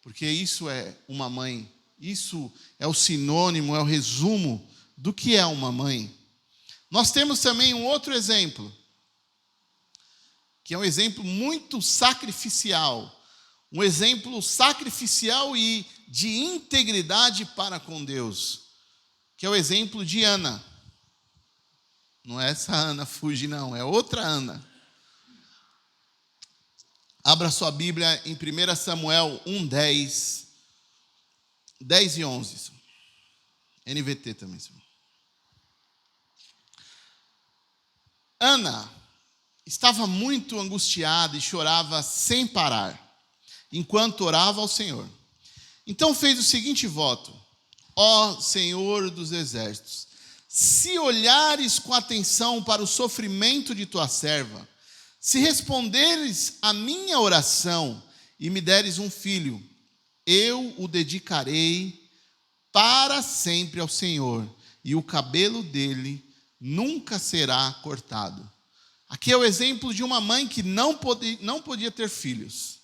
Porque isso é uma mãe. Isso é o sinônimo, é o resumo do que é uma mãe. Nós temos também um outro exemplo. Que é um exemplo muito sacrificial. Um exemplo sacrificial e de integridade para com Deus. Que é o exemplo de Ana. Não é essa Ana Fuji, não. É outra Ana. Abra sua Bíblia em 1 Samuel 1:10. 10 e 11. NVT também. Ana estava muito angustiada e chorava sem parar, enquanto orava ao Senhor. Então fez o seguinte voto: ó Senhor dos exércitos, se olhares com atenção para o sofrimento de tua serva, se responderes à minha oração e me deres um filho, eu o dedicarei para sempre ao Senhor, e o cabelo dele nunca será cortado. Aqui é o exemplo de uma mãe que não podia ter filhos.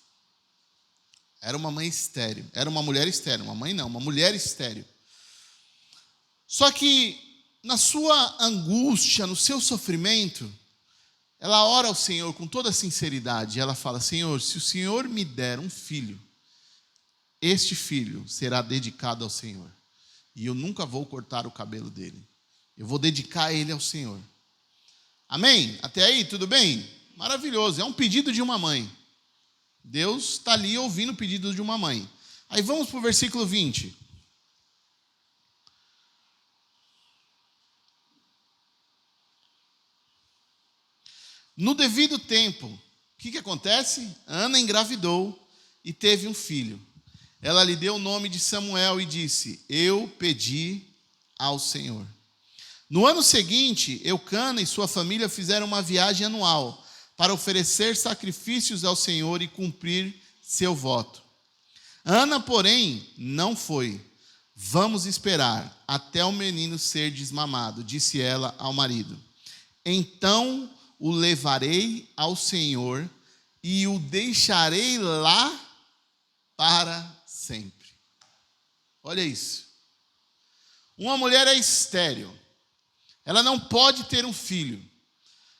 Era uma mãe estéril. Era uma mulher estéril. Uma mãe não, uma mulher estéril. Só que na sua angústia, no seu sofrimento, ela ora ao Senhor com toda sinceridade. Ela fala, Senhor, se o Senhor me der um filho, este filho será dedicado ao Senhor. E eu nunca vou cortar o cabelo dele. Eu vou dedicar ele ao Senhor. Amém? Até aí, tudo bem? Maravilhoso. É um pedido de uma mãe. Deus está ali ouvindo o pedido de uma mãe. Aí vamos para o versículo 20. No devido tempo, o que acontece? Ana engravidou e teve um filho. Ela lhe deu o nome de Samuel e disse, eu pedi ao Senhor. No ano seguinte, Eucana e sua família fizeram uma viagem anual para oferecer sacrifícios ao Senhor e cumprir seu voto. Ana, porém, não foi. Vamos esperar até o menino ser desmamado, disse ela ao marido. Então o levarei ao Senhor e o deixarei lá para sempre. Olha isso. Uma mulher é estéril. Ela não pode ter um filho.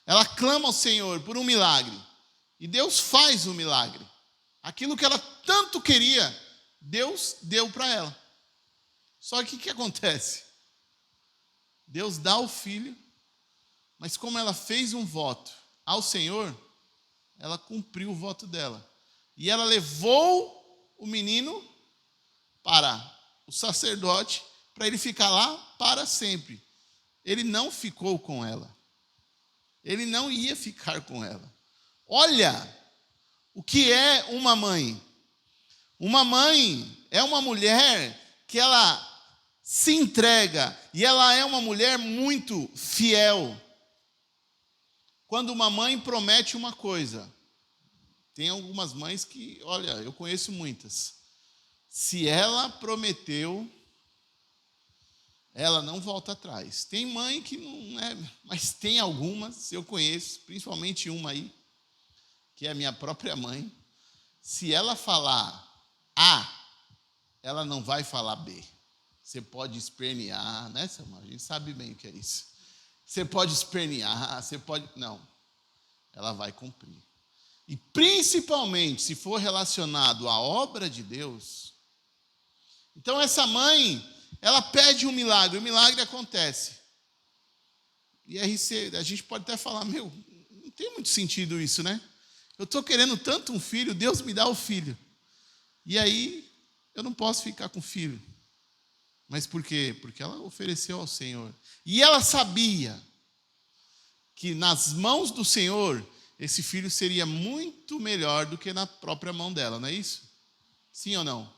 Ela clama ao Senhor por um milagre. E Deus faz o milagre. Aquilo que ela tanto queria, Deus deu para ela. Só que o que acontece? Deus dá o filho, mas como ela fez um voto ao Senhor, ela cumpriu o voto dela. E ela levou o menino para o sacerdote, para ele ficar lá para sempre. Ele não ficou com ela. Ele não ia ficar com ela. Olha o que é uma mãe. Uma mãe é uma mulher que ela se entrega e ela é uma mulher muito fiel. Quando uma mãe promete uma coisa, Tem algumas mães que, olha, eu conheço muitas. Se ela prometeu, ela não volta atrás. Tem mãe que não é, mas tem algumas, eu conheço, principalmente uma aí, que é a minha própria mãe. Se ela falar A, ela não vai falar B. Você pode espernear, né, Samuel? A gente sabe bem o que é isso. Você pode espernear, você pode... Não, ela vai cumprir. E principalmente se for relacionado à obra de Deus. Então essa mãe, ela pede um milagre, o milagre acontece. E RC, a gente pode até falar, não tem muito sentido isso, né? Eu estou querendo tanto um filho, Deus me dá o filho. E aí, eu não posso ficar com o filho. Mas por quê? Porque ela ofereceu ao Senhor. E ela sabia que nas mãos do Senhor, esse filho seria muito melhor do que na própria mão dela, não é isso? Sim ou não?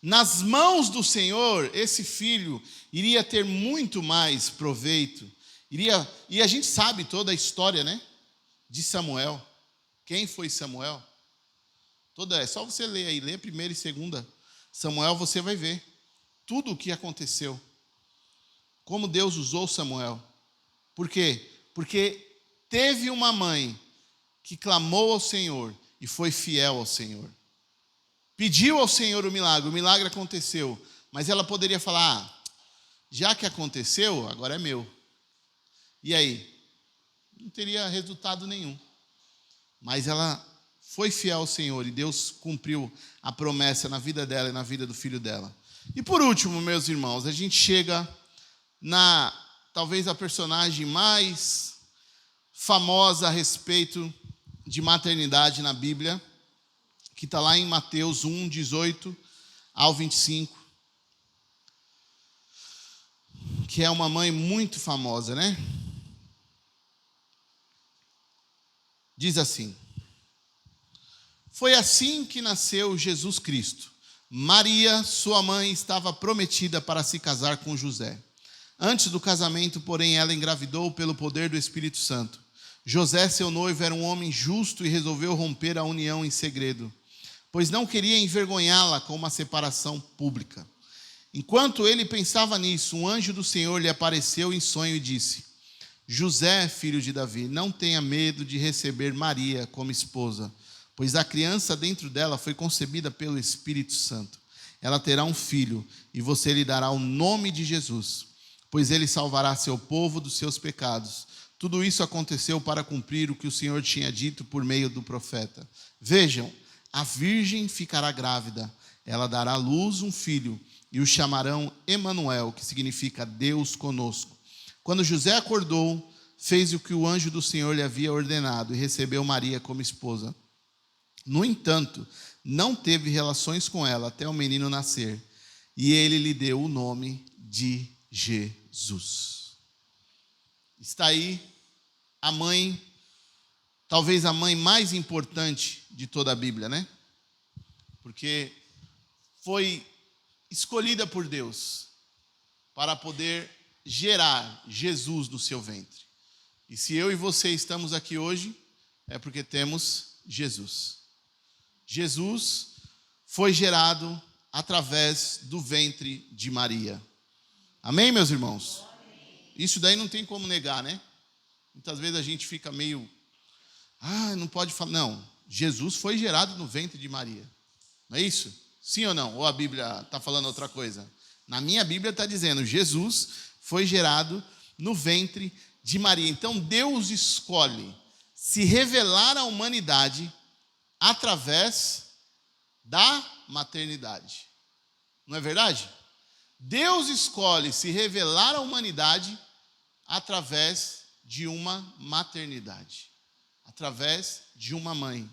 Nas mãos do Senhor, esse filho iria ter muito mais proveito. E a gente sabe toda a história, né? De Samuel. Quem foi Samuel? É só você ler aí, ler 1ª e 2ª Samuel, você vai ver tudo o que aconteceu. Como Deus usou Samuel. Por quê? Porque teve uma mãe que clamou ao Senhor e foi fiel ao Senhor. Pediu ao Senhor o milagre aconteceu. Mas ela poderia falar, já que aconteceu, agora é meu. E aí? Não teria resultado nenhum. Mas ela foi fiel ao Senhor e Deus cumpriu a promessa na vida dela e na vida do filho dela. E por último, meus irmãos, a gente chega talvez a personagem mais famosa a respeito de maternidade na Bíblia, que está lá em Mateus 1, 18 ao 25, que é uma mãe muito famosa, né? Diz assim: foi assim que nasceu Jesus Cristo. Maria, sua mãe, estava prometida para se casar com José. Antes do casamento, porém, ela engravidou pelo poder do Espírito Santo. José, seu noivo, era um homem justo e resolveu romper a união em segredo, pois não queria envergonhá-la com uma separação pública. Enquanto ele pensava nisso, um anjo do Senhor lhe apareceu em sonho e disse: José, filho de Davi, não tenha medo de receber Maria como esposa, pois a criança dentro dela foi concebida pelo Espírito Santo. Ela terá um filho e você lhe dará o nome de Jesus, pois ele salvará seu povo dos seus pecados. Tudo isso aconteceu para cumprir o que o Senhor tinha dito por meio do profeta. Vejam, a virgem ficará grávida, ela dará à luz um filho e o chamarão Emanuel, que significa Deus conosco. Quando José acordou, fez o que o anjo do Senhor lhe havia ordenado e recebeu Maria como esposa. No entanto, não teve relações com ela até o menino nascer, e ele lhe deu o nome de Jesus. Está aí a mãe, talvez a mãe mais importante de toda a Bíblia, né? Porque foi escolhida por Deus para poder gerar Jesus no seu ventre. E se eu e você estamos aqui hoje, é porque temos Jesus. Jesus foi gerado através do ventre de Maria. Amém, meus irmãos? Isso daí não tem como negar, né? Muitas vezes a gente fica meio... não pode falar... Não, Jesus foi gerado no ventre de Maria. Não é isso? Sim ou não? Ou a Bíblia está falando outra coisa? Na minha Bíblia está dizendo, Jesus foi gerado no ventre de Maria. Então Deus escolhe se revelar à humanidade através da maternidade. Não é verdade? Deus escolhe se revelar à humanidade através de uma maternidade, através de uma mãe.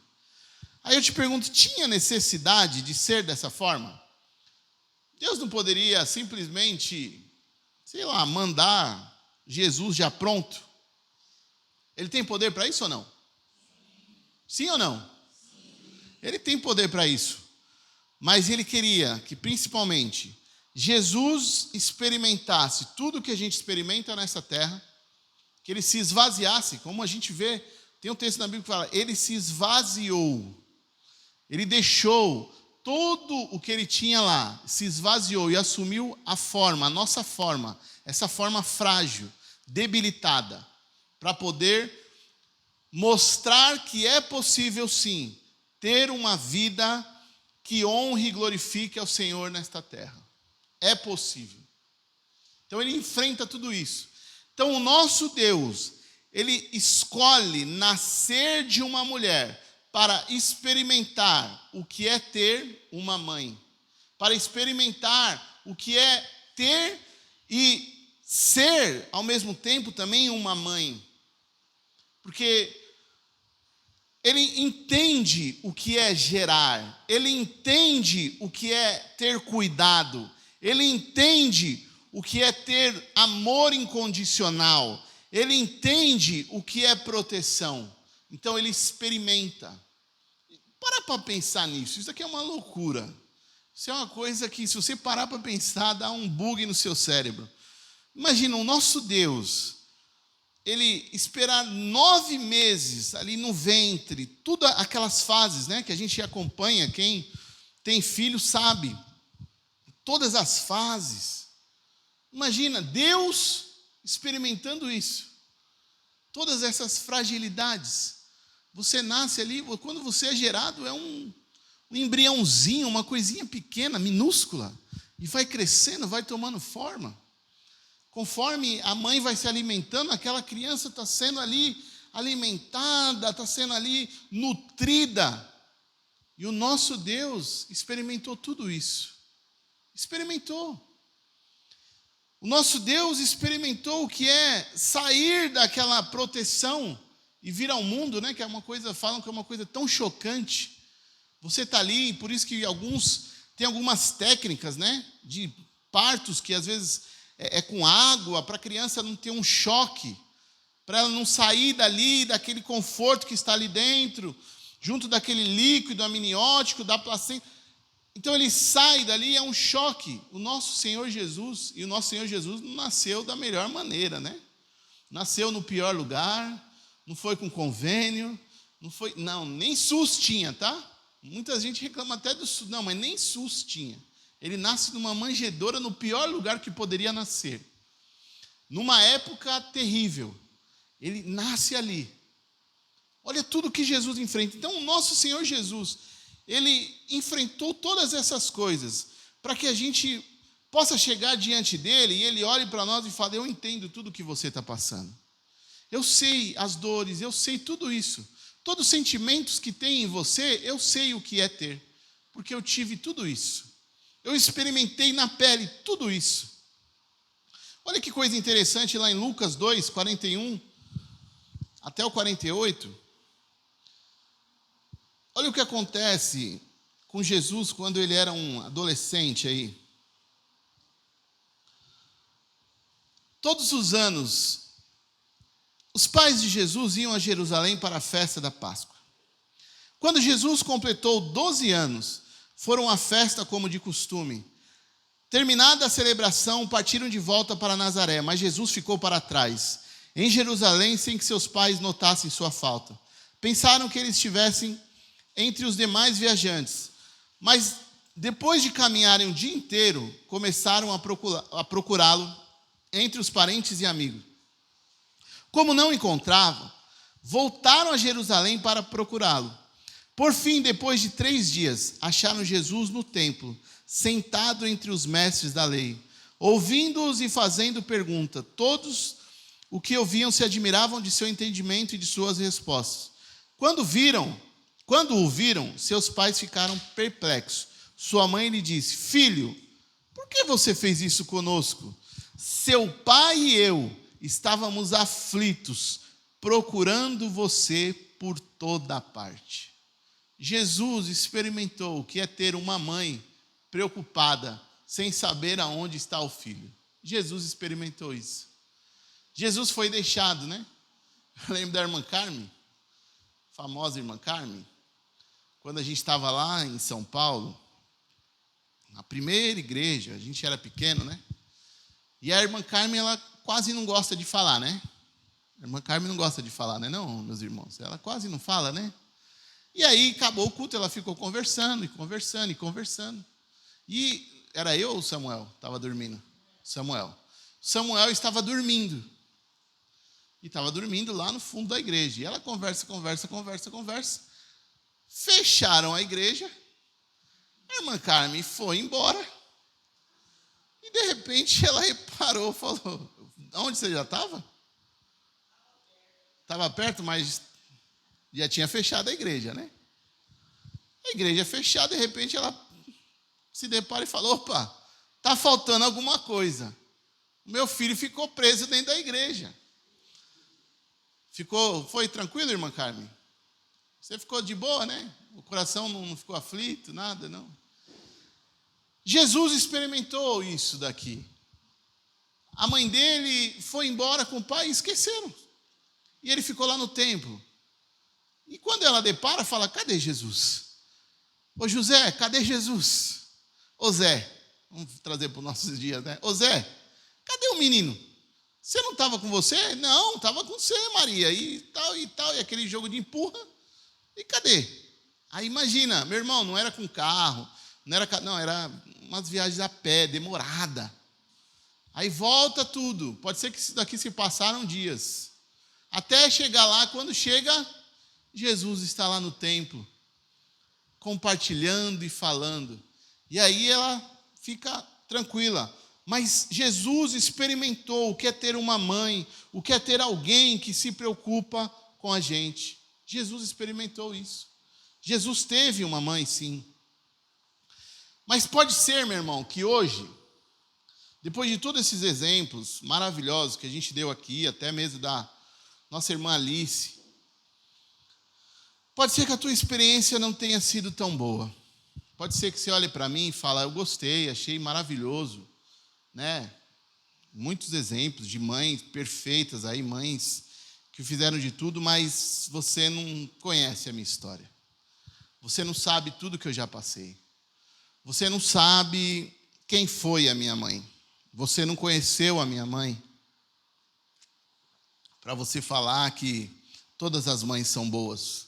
Aí eu te pergunto, tinha necessidade de ser dessa forma? Deus não poderia simplesmente, mandar Jesus já pronto? Ele tem poder para isso ou não? Sim ou não? Ele tem poder para isso. Mas ele queria que, principalmente, Jesus experimentasse tudo que a gente experimenta nessa terra, que ele se esvaziasse, como a gente vê Tem um texto na Bíblia que fala, ele se esvaziou. Ele deixou tudo o que ele tinha lá, se esvaziou e assumiu a forma, a nossa forma, essa forma frágil, debilitada, para poder mostrar que é possível sim ter uma vida que honre e glorifique ao Senhor nesta terra. É possível. Então ele enfrenta tudo isso. Então o nosso Deus, ele escolhe nascer de uma mulher para experimentar o que é ter uma mãe, para experimentar o que é ter e ser ao mesmo tempo também uma mãe. Porque ele entende o que é gerar, ele entende o que é ter cuidado, ele entende o que é ter amor incondicional, ele entende o que é proteção. Então ele experimenta. Para pensar nisso, isso aqui é uma loucura. Isso é uma coisa que, se você parar para pensar, dá um bug no seu cérebro. Imagina, o nosso Deus, ele esperar 9 meses ali no ventre, todas aquelas fases, né, que a gente acompanha, quem tem filho sabe, todas as fases. Imagina, Deus experimentando isso, todas essas fragilidades. Você nasce ali, quando você é gerado, é um embriãozinho, uma coisinha pequena, minúscula, e vai crescendo, vai tomando forma. Conforme a mãe vai se alimentando, aquela criança está sendo ali alimentada, está sendo ali nutrida. E o nosso Deus experimentou tudo isso. Experimentou. O nosso Deus experimentou o que é sair daquela proteção e vir ao mundo, né? Que é uma coisa, falam que é uma coisa tão chocante. Você está ali, por isso que tem algumas técnicas, né? De partos que às vezes é com água, para a criança não ter um choque, para ela não sair dali, daquele conforto que está ali dentro, junto daquele líquido amniótico, da placenta. Então ele sai dali, é um choque. O nosso Senhor Jesus não nasceu da melhor maneira, né? Nasceu no pior lugar, não foi com convênio, nem SUS tinha, tá? Muita gente reclama até do SUS, não, mas nem SUS tinha. Ele nasce numa manjedoura no pior lugar que poderia nascer. Numa época terrível. Ele nasce ali. Olha tudo que Jesus enfrenta. Então, o nosso Senhor Jesus, ele enfrentou todas essas coisas para que a gente possa chegar diante dele e ele olhe para nós e fale, eu entendo tudo o que você está passando. Eu sei as dores, eu sei tudo isso. Todos os sentimentos que tem em você, eu sei o que é ter. Porque eu tive tudo isso. Eu experimentei na pele tudo isso. Olha que coisa interessante lá em Lucas 2, 41 até o 48. Olha o que acontece com Jesus quando ele era um adolescente aí. Todos os anos, os pais de Jesus iam a Jerusalém para a festa da Páscoa. Quando Jesus completou 12 anos, foram à festa como de costume. Terminada a celebração, partiram de volta para Nazaré, mas Jesus ficou para trás, em Jerusalém, sem que seus pais notassem sua falta. Pensaram que eles estivessem entre os demais viajantes, mas depois de caminharem o dia inteiro, começaram a procurá-lo entre os parentes e amigos. Como não encontravam, voltaram a Jerusalém para procurá-lo. Por fim, depois de 3 dias, acharam Jesus no templo, sentado entre os mestres da lei, ouvindo-os e fazendo pergunta. Todos o que ouviam se admiravam de seu entendimento e de suas respostas. Quando o viram, seus pais ficaram perplexos. Sua mãe lhe disse, filho, por que você fez isso conosco? Seu pai e eu estávamos aflitos, procurando você por toda parte. Jesus experimentou o que é ter uma mãe preocupada, sem saber aonde está o filho. Jesus experimentou isso. Jesus foi deixado, né? Eu lembro da irmã Carmen, famosa irmã Carmen, quando a gente estava lá em São Paulo, na primeira igreja, a gente era pequeno, né? E a irmã Carmen, ela quase não gosta de falar, né? A irmã Carmen não gosta de falar, né, não, meus irmãos? Ela quase não fala, né? E aí, acabou o culto, ela ficou conversando, e conversando, e conversando. E era eu ou o Samuel? Estava dormindo? Samuel. Samuel estava dormindo. E estava dormindo lá no fundo da igreja. E ela conversa. Fecharam a igreja. A irmã Carmen foi embora. E de repente ela reparou, falou: onde você já estava? Estava perto, mas já tinha fechado a igreja, né? A igreja fechada, de repente ela se depara e fala: opa, está faltando alguma coisa. O meu filho ficou preso dentro da igreja. Foi tranquilo, irmã Carmen? Você ficou de boa, né? O coração não ficou aflito, nada, não. Jesus experimentou isso daqui. A mãe dele foi embora com o pai e esqueceram. E ele ficou lá no templo. E quando ela depara, fala: cadê Jesus? Ô José, cadê Jesus? Ô Zé, vamos trazer para os nossos dias, né? Ô Zé, cadê o menino? Você não estava com você? Não, estava com você, Maria. E tal, e aquele jogo de empurra. E cadê? Aí imagina, meu irmão, não era com carro, era umas viagens a pé, demorada. Aí volta tudo. Pode ser que isso daqui se passaram dias. Até chegar lá, quando chega, Jesus está lá no templo, compartilhando e falando. E aí ela fica tranquila. Mas Jesus experimentou o que é ter uma mãe, o que é ter alguém que se preocupa com a gente. Jesus experimentou isso. Jesus teve uma mãe, sim. Mas pode ser, meu irmão, que hoje, depois de todos esses exemplos maravilhosos que a gente deu aqui, até mesmo da nossa irmã Alice, pode ser que a tua experiência não tenha sido tão boa. Pode ser que você olhe para mim e fale: eu gostei, achei maravilhoso, né? Muitos exemplos de mães perfeitas aí, mães que fizeram de tudo, mas você não conhece a minha história. Você não sabe tudo que eu já passei. Você não sabe quem foi a minha mãe. Você não conheceu a minha mãe. Para você falar que todas as mães são boas.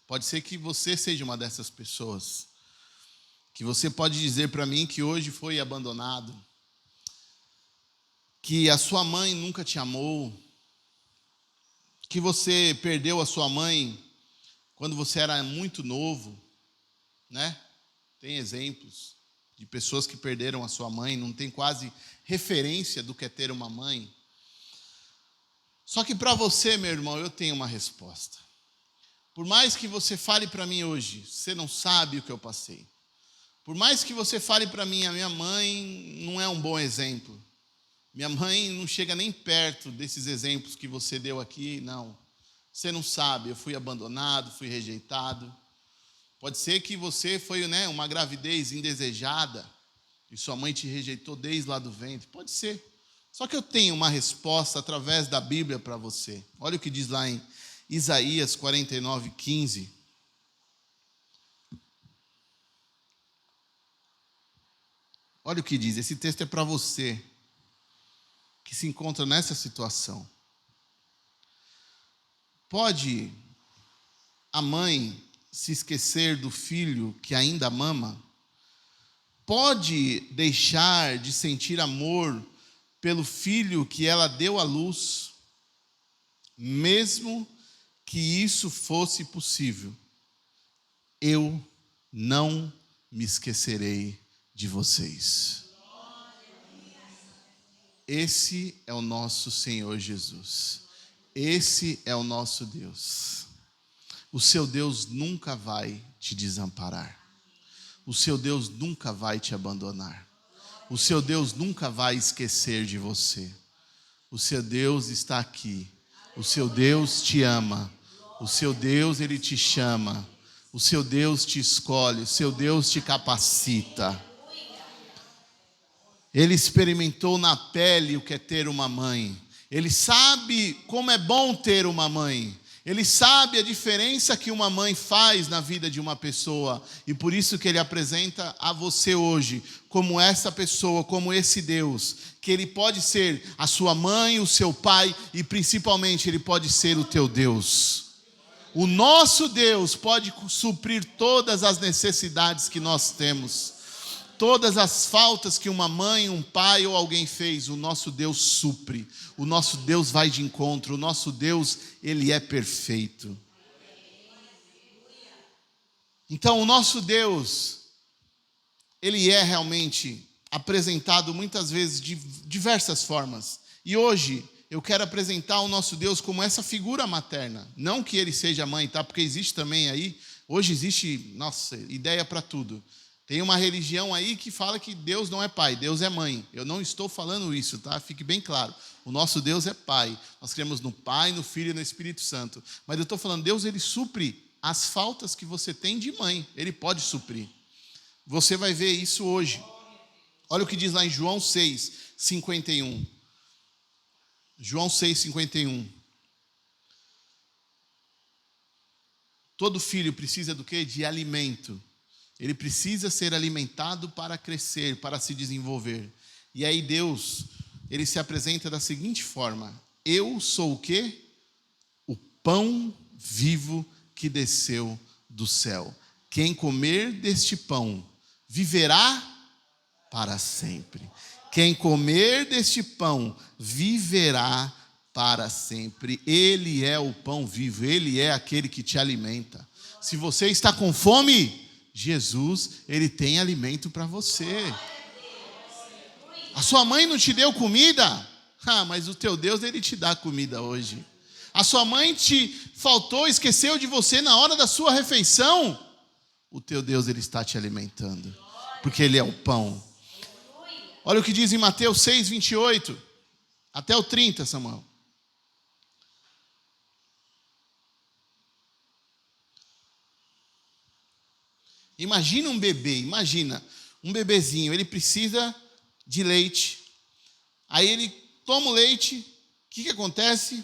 Pode ser que você seja uma dessas pessoas. Que você pode dizer para mim que hoje foi abandonado. Que a sua mãe nunca te amou. Que você perdeu a sua mãe quando você era muito novo, né? Tem exemplos de pessoas que perderam a sua mãe, não tem quase referência do que é ter uma mãe. Só que para você, meu irmão, eu tenho uma resposta. Por mais que você fale para mim hoje, você não sabe o que eu passei. Por mais que você fale para mim, a minha mãe não é um bom exemplo. Minha mãe não chega nem perto desses exemplos que você deu aqui, não. Você não sabe, eu fui abandonado, fui rejeitado. Pode ser que você foi, né, uma gravidez indesejada e sua mãe te rejeitou desde lá do ventre. Pode ser. Só que eu tenho uma resposta através da Bíblia para você. Olha o que diz lá em Isaías 49:15. Olha o que diz. Esse texto é para você que se encontra nessa situação. Pode a mãe se esquecer do filho que ainda mama? Pode deixar de sentir amor pelo filho que ela deu à luz? Mesmo que isso fosse possível, eu não me esquecerei de vocês. Esse é o nosso Senhor Jesus. Esse é o nosso Deus. O seu Deus nunca vai te desamparar. O seu Deus nunca vai te abandonar. O seu Deus nunca vai esquecer de você. O seu Deus está aqui. O seu Deus te ama. O seu Deus, Ele te chama. O seu Deus te escolhe. O seu Deus te capacita. Ele experimentou na pele o que é ter uma mãe. Ele sabe como é bom ter uma mãe. Ele sabe a diferença que uma mãe faz na vida de uma pessoa. E por isso que Ele apresenta a você hoje como essa pessoa, como esse Deus. Que Ele pode ser a sua mãe, o seu pai e principalmente Ele pode ser o teu Deus. O nosso Deus pode suprir todas as necessidades que nós temos. Todas as faltas que uma mãe, um pai ou alguém fez, o nosso Deus supre. O nosso Deus vai de encontro. O nosso Deus, Ele é perfeito. Então, o nosso Deus, Ele é realmente apresentado muitas vezes de diversas formas. E hoje, eu quero apresentar o nosso Deus como essa figura materna. Não que Ele seja mãe, tá? Porque existe também aí, hoje existe, ideia para tudo. Tem uma religião aí que fala que Deus não é pai, Deus é mãe. Eu não estou falando isso, tá? Fique bem claro. O nosso Deus é pai. Nós cremos no Pai, no Filho e no Espírito Santo. Mas eu estou falando, Deus, Ele supre as faltas que você tem de mãe. Ele pode suprir. Você vai ver isso hoje. Olha o que diz lá em João 6, 51. João 6, 51. Todo filho precisa do quê? De alimento. Ele precisa ser alimentado para crescer, para se desenvolver. E aí Deus, Ele se apresenta da seguinte forma: eu sou o quê? O pão vivo que desceu do céu. Quem comer deste pão viverá para sempre. Quem comer deste pão viverá para sempre. Ele é o pão vivo, Ele é aquele que te alimenta. Se você está com fome, Jesus, Ele tem alimento para você. A sua mãe não te deu comida? Mas o teu Deus, Ele te dá comida hoje. A sua mãe te faltou, esqueceu de você na hora da sua refeição? O teu Deus, Ele está te alimentando, porque Ele é o pão. Olha o que diz em Mateus 6, 28, até o 30, Samuel. Imagina um bebê, um bebezinho, ele precisa de leite. Aí ele toma o leite, o que acontece?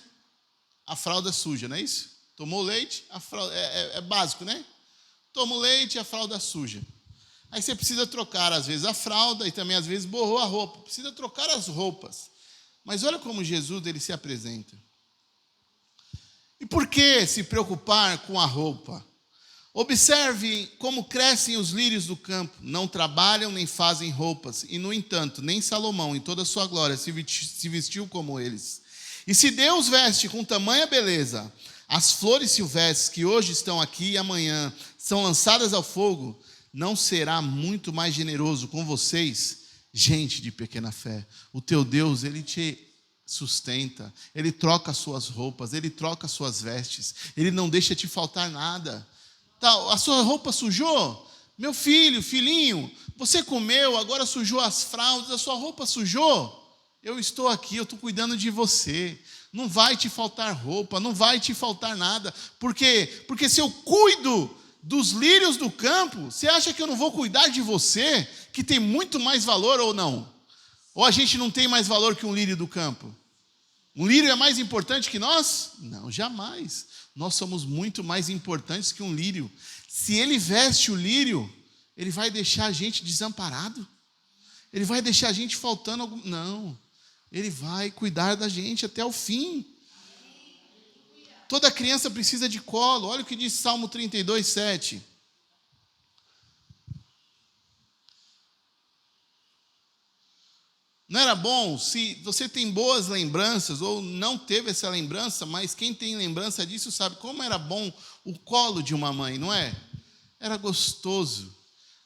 A fralda suja, não é isso? Tomou o leite, a fralda, é básico, né? Toma o leite, a fralda suja. Aí você precisa trocar, às vezes, a fralda e também, às vezes, borrou a roupa. Precisa trocar as roupas. Mas olha como Jesus, Ele se apresenta. E por que se preocupar com a roupa? Observe como crescem os lírios do campo, não trabalham nem fazem roupas, e no entanto, nem Salomão, em toda a sua glória, se vestiu como eles. E se Deus veste com tamanha beleza as flores silvestres que hoje estão aqui e amanhã são lançadas ao fogo, não será muito mais generoso com vocês, gente de pequena fé? O teu Deus, Ele te sustenta, Ele troca as suas roupas, Ele troca as suas vestes, Ele não deixa te faltar nada. A sua roupa sujou? Meu filho, filhinho, você comeu, agora sujou as fraldas, a sua roupa sujou? Eu estou aqui, eu estou cuidando de você. Não vai te faltar roupa, não vai te faltar nada. Por quê? Porque se eu cuido dos lírios do campo, você acha que eu não vou cuidar de você, que tem muito mais valor ou não? Ou a gente não tem mais valor que um lírio do campo? Um lírio é mais importante que nós? Não, jamais. Nós somos muito mais importantes que um lírio. Se Ele veste o lírio, Ele vai deixar a gente desamparado? Ele vai deixar a gente faltando algum... Não. Ele vai cuidar da gente até o fim. Toda criança precisa de colo. Olha o que diz Salmo 32, 7. Não era bom, se você tem boas lembranças, ou não teve essa lembrança, mas quem tem lembrança disso sabe como era bom o colo de uma mãe, não é? Era gostoso.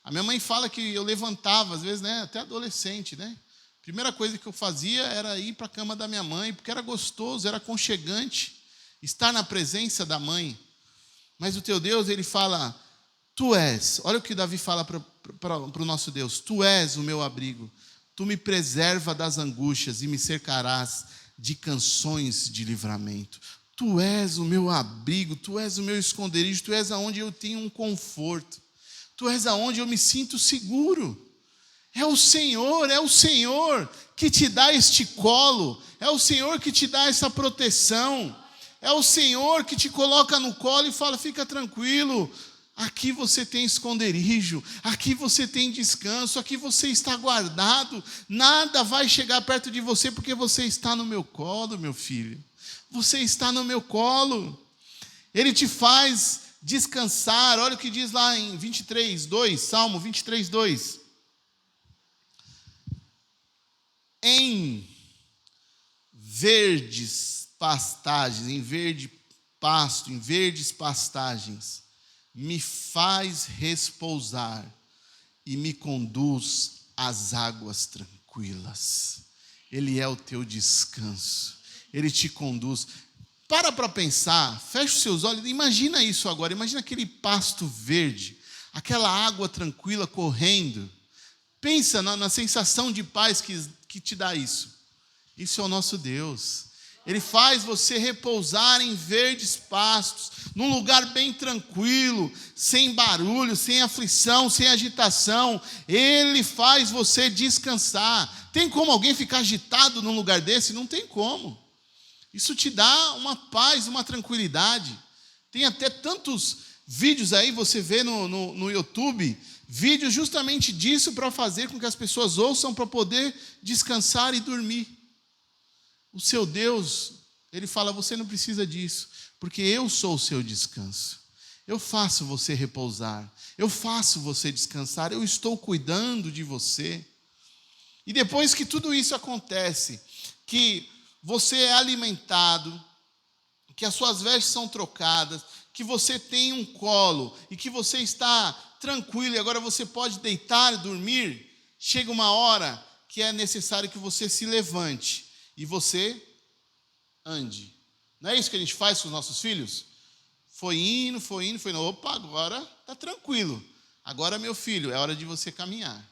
A minha mãe fala que eu levantava, às vezes, né, até adolescente, né? Primeira coisa que eu fazia era ir para a cama da minha mãe, porque era gostoso, era aconchegante estar na presença da mãe. Mas o teu Deus, Ele fala, Tu és, olha o que Davi fala para o nosso Deus, Tu és o meu abrigo. Tu me preserva das angústias e me cercarás de canções de livramento. Tu és o meu abrigo, Tu és o meu esconderijo, Tu és aonde eu tenho um conforto. Tu és aonde eu me sinto seguro. É o Senhor que te dá este colo. É o Senhor que te dá essa proteção. É o Senhor que te coloca no colo e fala: fica tranquilo, aqui você tem esconderijo, aqui você tem descanso, aqui você está guardado, nada vai chegar perto de você, porque você está no meu colo, meu filho. Você está no meu colo. Ele te faz descansar. Olha o que diz lá em 23:2, Salmo 23:2. Em verdes pastagens, em verde pasto, em verdes pastagens, me faz repousar e me conduz às águas tranquilas. Ele é o teu descanso. Ele te conduz. Para pensar, fecha os seus olhos, imagina isso agora, imagina aquele pasto verde, aquela água tranquila correndo. Pensa na sensação de paz que te dá isso. Isso é o nosso Deus. Ele faz você repousar em verdes pastos, num lugar bem tranquilo, sem barulho, sem aflição, sem agitação. Ele faz você descansar. Tem como alguém ficar agitado num lugar desse? Não tem como. Isso te dá uma paz, uma tranquilidade. Tem até tantos vídeos aí, você vê no YouTube, vídeos justamente disso para fazer com que as pessoas ouçam para poder descansar e dormir. O seu Deus, Ele fala: você não precisa disso, porque eu sou o seu descanso. Eu faço você repousar, eu faço você descansar, eu estou cuidando de você. E depois que tudo isso acontece, que você é alimentado, que as suas vestes são trocadas, que você tem um colo e que você está tranquilo e agora você pode deitar e dormir, chega uma hora que é necessário que você se levante e você ande. Não é isso que a gente faz com os nossos filhos? Foi indo. Opa, agora está tranquilo. Agora, meu filho, é hora de você caminhar.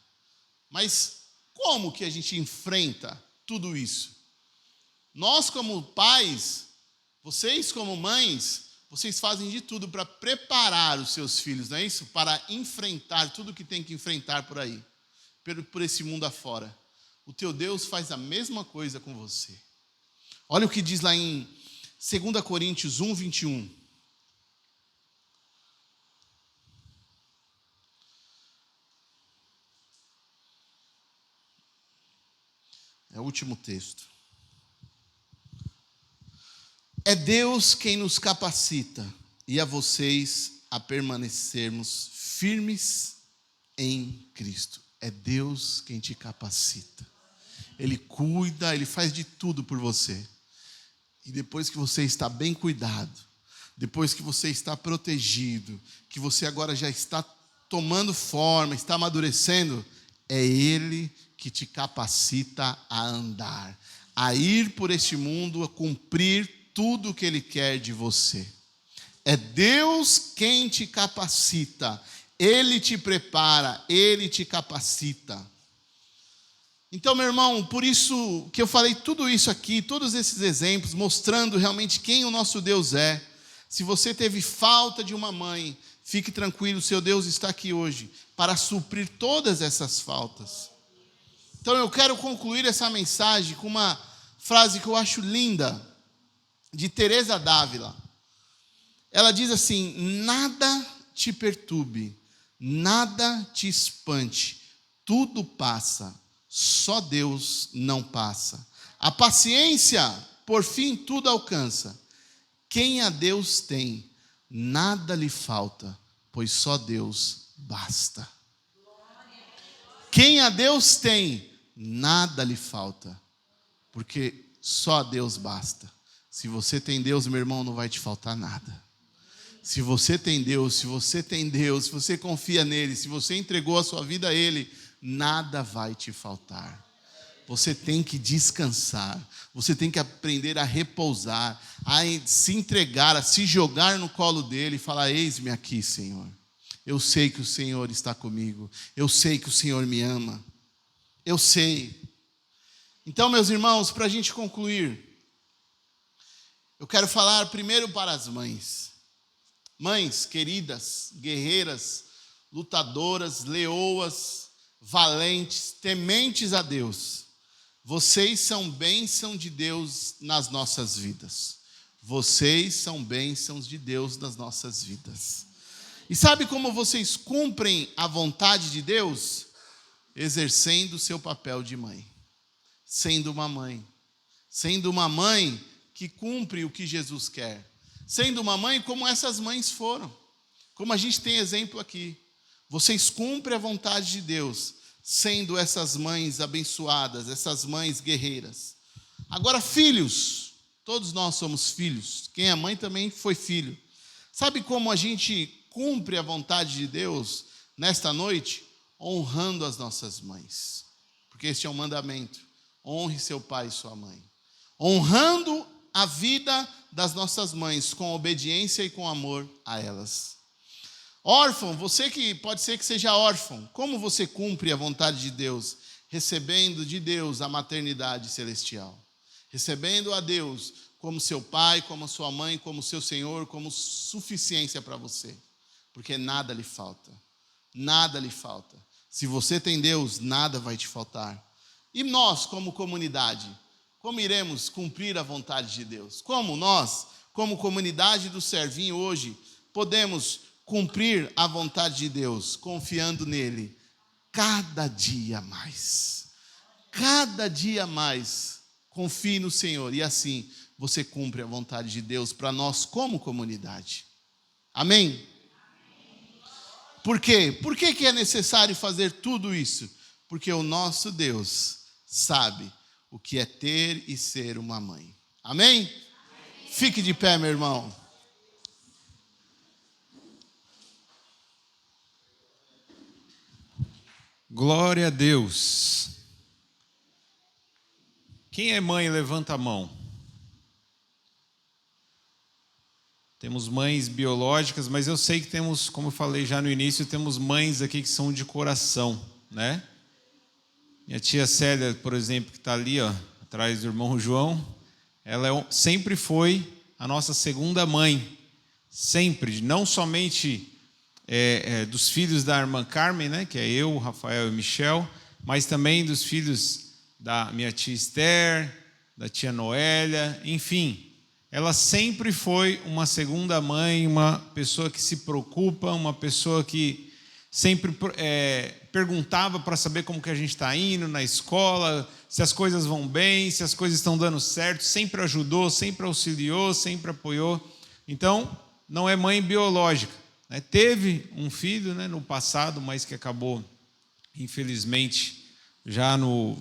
Mas como que a gente enfrenta tudo isso? Nós, como pais, vocês, como mães, vocês fazem de tudo para preparar os seus filhos, não é isso? Para enfrentar tudo que tem que enfrentar por aí, por esse mundo afora. O teu Deus faz a mesma coisa com você. Olha o que diz lá em 2 Coríntios 1:21. É o último texto. É Deus quem nos capacita e a vocês a permanecermos firmes em Cristo. É Deus quem te capacita. Ele cuida, Ele faz de tudo por você. E depois que você está bem cuidado, depois que você está protegido, que você agora já está tomando forma, está amadurecendo, é Ele que te capacita a andar, a ir por este mundo, a cumprir tudo o que Ele quer de você. É Deus quem te capacita. Ele te prepara, Ele te capacita. Então, meu irmão, por isso que eu falei tudo isso aqui, todos esses exemplos, mostrando realmente quem o nosso Deus é. Se você teve falta de uma mãe, fique tranquilo, seu Deus está aqui hoje para suprir todas essas faltas. Então, eu quero concluir essa mensagem com uma frase que eu acho linda, de Teresa d'Ávila. Ela diz assim: nada te perturbe, nada te espante, tudo passa, só Deus não passa. A paciência, por fim, tudo alcança. Quem a Deus tem, nada lhe falta, pois só Deus basta. Quem a Deus tem, nada lhe falta, porque só Deus basta. Se você tem Deus, meu irmão, não vai te faltar nada. Se você tem Deus, se você confia nele, se você entregou a sua vida a Ele, nada vai te faltar. Você tem que descansar, você tem que aprender a repousar, a se entregar, a se jogar no colo dele e falar: eis-me aqui, Senhor. Eu sei que o Senhor está comigo, eu sei que o Senhor me ama, eu sei. Então, meus irmãos, para a gente concluir, eu quero falar primeiro para as mães. Mães queridas, guerreiras, lutadoras, leoas, valentes, tementes a Deus. Vocês são bênção de Deus nas nossas vidas. Vocês são bênçãos de Deus nas nossas vidas. E sabe como vocês cumprem a vontade de Deus? Exercendo o seu papel de mãe. Sendo uma mãe. Sendo uma mãe que cumpre o que Jesus quer. Sendo uma mãe como essas mães foram. Como a gente tem exemplo aqui. Vocês cumprem a vontade de Deus, sendo essas mães abençoadas, essas mães guerreiras. Agora, filhos, todos nós somos filhos. Quem é mãe também foi filho. Sabe como a gente cumpre a vontade de Deus nesta noite? Honrando as nossas mães. Porque este é um mandamento. Honre seu pai e sua mãe. Honrando a vida das nossas mães, com obediência e com amor a elas. Órfão, você que pode ser que seja órfão, como você cumpre a vontade de Deus? Recebendo de Deus a maternidade celestial. Recebendo a Deus como seu pai, como sua mãe, como seu Senhor, como suficiência para você. Porque nada lhe falta. Nada lhe falta. Se você tem Deus, nada vai te faltar. E nós, como comunidade, como iremos cumprir a vontade de Deus? Como nós, como comunidade do Servinho hoje, podemos cumprir a vontade de Deus, confiando nele, cada dia mais. Cada dia mais, confie no Senhor, e assim você cumpre a vontade de Deus para nós como comunidade. Amém? Por quê? Por que é necessário fazer tudo isso? Porque o nosso Deus sabe o que é ter e ser uma mãe. Amém? Amém. Fique de pé, meu irmão. Glória a Deus. Quem é mãe, levanta a mão. Temos mães biológicas, mas eu sei que temos, como eu falei já no início, temos mães aqui que são de coração, né? Minha tia Célia, por exemplo, que está ali, ó, atrás do irmão João, ela sempre foi a nossa segunda mãe. Sempre, não somente dos filhos da irmã Carmen, né, que é eu, Rafael e Michel, mas também dos filhos da minha tia Esther, da tia Noélia, enfim. Ela sempre foi uma segunda mãe, uma pessoa que se preocupa, uma pessoa que sempre perguntava para saber como que a gente está indo na escola, se as coisas vão bem, se as coisas estão dando certo, sempre ajudou, sempre auxiliou, sempre apoiou. Então, não é mãe biológica, né? Teve um filho, né, no passado, mas que acabou, infelizmente, já no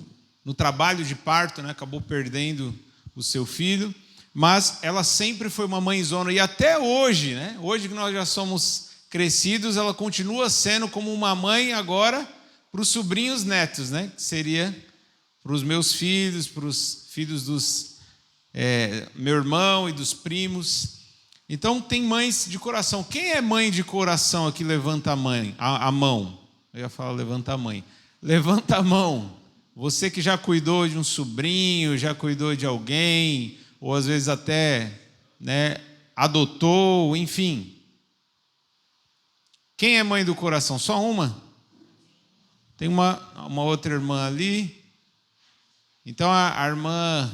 trabalho de parto, né, acabou perdendo o seu filho. Mas ela sempre foi uma mãezona, e até hoje, né? Hoje que nós já somos crescidos, ela continua sendo como uma mãe agora para os sobrinhos netos, né? Que seria para os meus filhos, para os filhos dos meu irmão e dos primos. Então tem mães de coração. Quem é mãe de coração aqui? Levanta a mão. Eu ia falar levanta a mãe. Levanta a mão. Você que já cuidou de um sobrinho, já cuidou de alguém, ou às vezes até, né, adotou, enfim. Quem é mãe do coração? Só uma? Tem uma outra irmã ali. Então a irmã,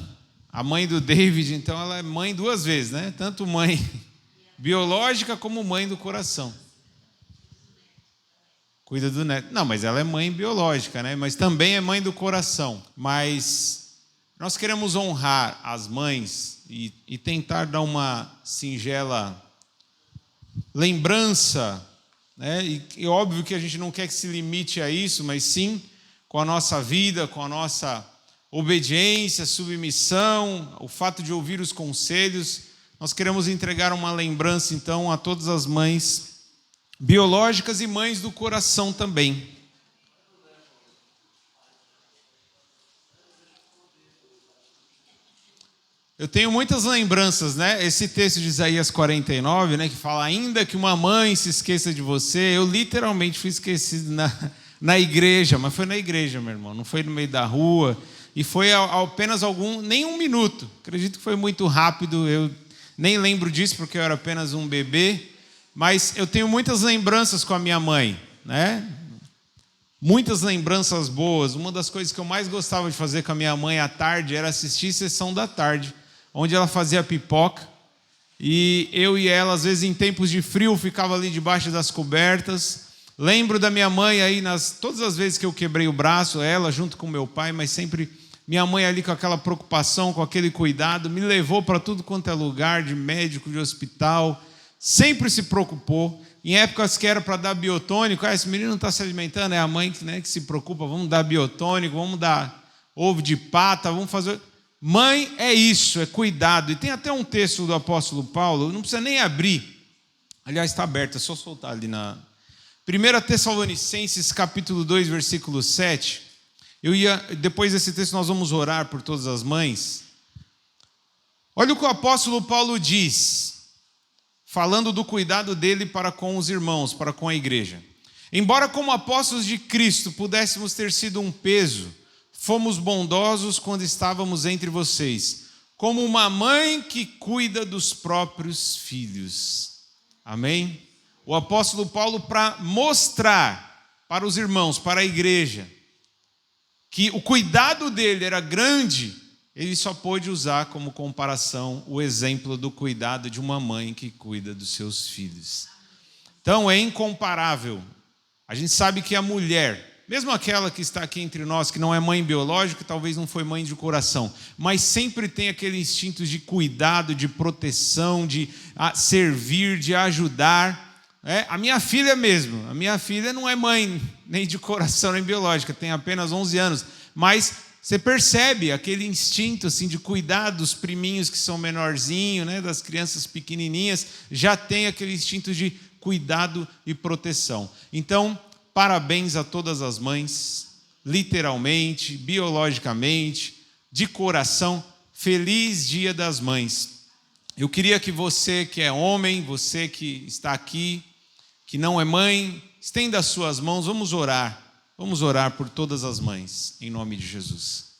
a mãe do David, então ela é mãe duas vezes, né? Tanto mãe biológica como mãe do coração. Cuida do neto. Não, mas ela é mãe biológica, né? Mas também é mãe do coração. Mas nós queremos honrar as mães e tentar dar uma singela lembrança, né? E óbvio que a gente não quer que se limite a isso, mas sim com a nossa vida, com a nossa obediência, submissão, o fato de ouvir os conselhos. Nós queremos entregar uma lembrança, então, a todas as mães biológicas e mães do coração também. Eu tenho muitas lembranças, né? Esse texto de Isaías 49, né, que fala, ainda que uma mãe se esqueça de você, eu literalmente fui esquecido na igreja, mas foi na igreja, meu irmão, não foi no meio da rua, e foi apenas nem um minuto, acredito que foi muito rápido, eu nem lembro disso porque eu era apenas um bebê, mas eu tenho muitas lembranças com a minha mãe, né? Muitas lembranças boas. Uma das coisas que eu mais gostava de fazer com a minha mãe à tarde era assistir Sessão da Tarde, onde ela fazia pipoca, E eu e ela, às vezes em tempos de frio, ficava ali debaixo das cobertas. Lembro da minha mãe aí, todas as vezes que eu quebrei o braço, ela junto com meu pai, mas sempre minha mãe ali com aquela preocupação, com aquele cuidado, me levou para tudo quanto é lugar, de médico, de hospital, sempre se preocupou. Em épocas que era para dar biotônico, esse menino não está se alimentando, é a mãe que se preocupa, vamos dar biotônico, vamos dar ovo de pata, vamos fazer... Mãe é isso, é cuidado. E tem até um texto do apóstolo Paulo, não precisa nem abrir, aliás está aberto, é só soltar ali na 1 Tessalonicenses capítulo 2, versículo 7. Depois desse texto nós vamos orar por todas as mães. Olha o que o apóstolo Paulo diz, falando do cuidado dele para com os irmãos, para com a igreja. Embora como apóstolos de Cristo pudéssemos ter sido um peso, fomos bondosos quando estávamos entre vocês, como uma mãe que cuida dos próprios filhos. Amém? O apóstolo Paulo, para mostrar para os irmãos, para a igreja, que o cuidado dele era grande, ele só pôde usar como comparação o exemplo do cuidado de uma mãe que cuida dos seus filhos. Então é incomparável. A gente sabe que a mulher, mesmo aquela que está aqui entre nós, que não é mãe biológica, talvez não foi mãe de coração, mas sempre tem aquele instinto de cuidado, de proteção, de servir, de ajudar. A minha filha mesmo, a minha filha não é mãe nem de coração nem biológica, tem apenas 11 anos, mas você percebe aquele instinto assim, de cuidar dos priminhos que são menorzinhos, né, das crianças pequenininhas, já tem aquele instinto de cuidado e proteção. Então, parabéns a todas as mães, literalmente, biologicamente, de coração, feliz Dia das Mães. Eu queria que você que é homem, você que está aqui, que não é mãe, estenda as suas mãos, vamos orar por todas as mães, em nome de Jesus.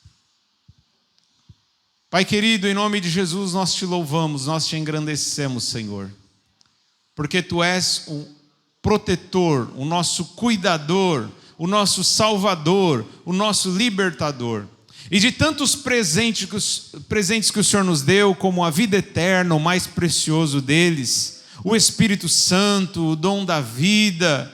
Pai querido, em nome de Jesus, nós te louvamos, nós te engrandecemos, Senhor, porque Tu és o protetor, o nosso cuidador, o nosso salvador, o nosso libertador. E de tantos presentes que o Senhor nos deu, como a vida eterna, o mais precioso deles, o Espírito Santo, o dom da vida,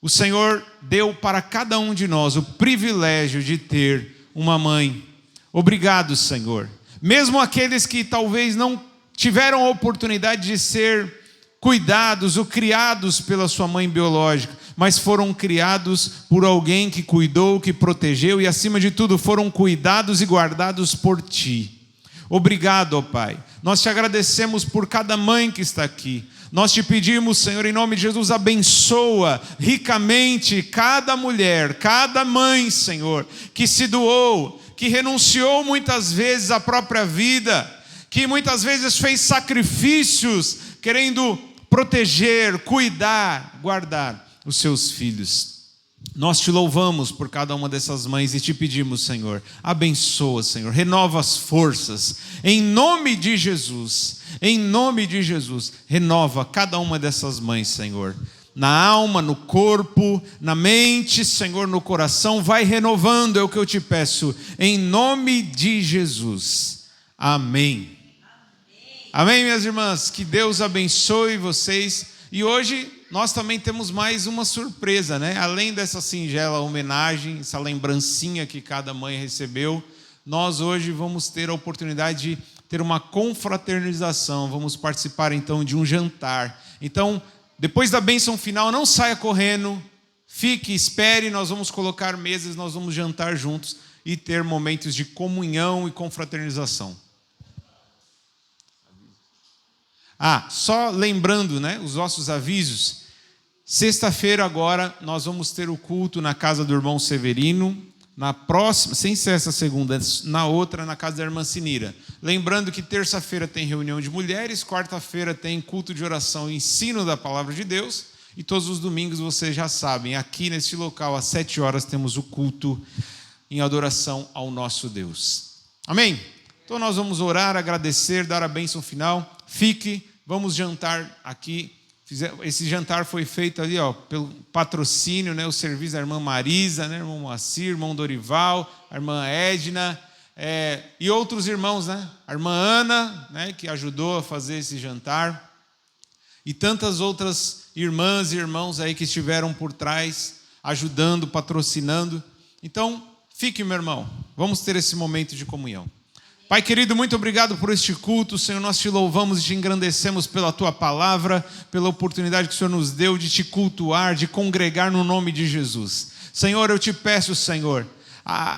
o Senhor deu para cada um de nós o privilégio de ter uma mãe. Obrigado, Senhor. Mesmo aqueles que talvez não tiveram a oportunidade de ser cuidados ou criados pela sua mãe biológica, mas foram criados por alguém que cuidou, que protegeu e, acima de tudo, foram cuidados e guardados por Ti. Obrigado, ó Pai. Nós te agradecemos por cada mãe que está aqui. Nós te pedimos, Senhor, em nome de Jesus, abençoa ricamente cada mulher, cada mãe, Senhor, que se doou, que renunciou muitas vezes à própria vida, que muitas vezes fez sacrifícios querendo proteger, cuidar, guardar os seus filhos. Nós te louvamos por cada uma dessas mães e te pedimos, Senhor, abençoa, Senhor, renova as forças, em nome de Jesus, renova cada uma dessas mães, Senhor, na alma, no corpo, na mente, Senhor, no coração, vai renovando, é o que eu te peço, em nome de Jesus, amém. Amém, minhas irmãs, que Deus abençoe vocês. E hoje nós também temos mais uma surpresa, né? Além dessa singela homenagem, essa lembrancinha que cada mãe recebeu, nós hoje vamos ter a oportunidade de ter uma confraternização, vamos participar então de um jantar. Então, depois da bênção final, não saia correndo, fique, espere, nós vamos colocar mesas, nós vamos jantar juntos e ter momentos de comunhão e confraternização. Só lembrando, né, os nossos avisos. Sexta-feira agora nós vamos ter o culto na casa do irmão Severino. Na próxima, sem ser essa segunda, na outra na casa da irmã Sinira. Lembrando que terça-feira tem reunião de mulheres, quarta-feira tem culto de oração e ensino da palavra de Deus. E todos os domingos, vocês já sabem, aqui neste local, às 7 horas, temos o culto em adoração ao nosso Deus. Amém? Então nós vamos orar, agradecer, dar a bênção final. Fique, vamos jantar aqui. Esse jantar foi feito ali, pelo patrocínio, né, o serviço da irmã Marisa, né, irmão Moacir, irmão Dorival, a irmã Edna. e outros irmãos, né? A irmã Ana, né, que ajudou a fazer esse jantar, e tantas outras irmãs e irmãos aí que estiveram por trás, ajudando, patrocinando. Então, fique, meu irmão, vamos ter esse momento de comunhão. Pai querido, muito obrigado por este culto. Senhor, nós te louvamos e te engrandecemos pela tua palavra, pela oportunidade que o Senhor nos deu de te cultuar, de congregar no nome de Jesus. Senhor, eu te peço, Senhor,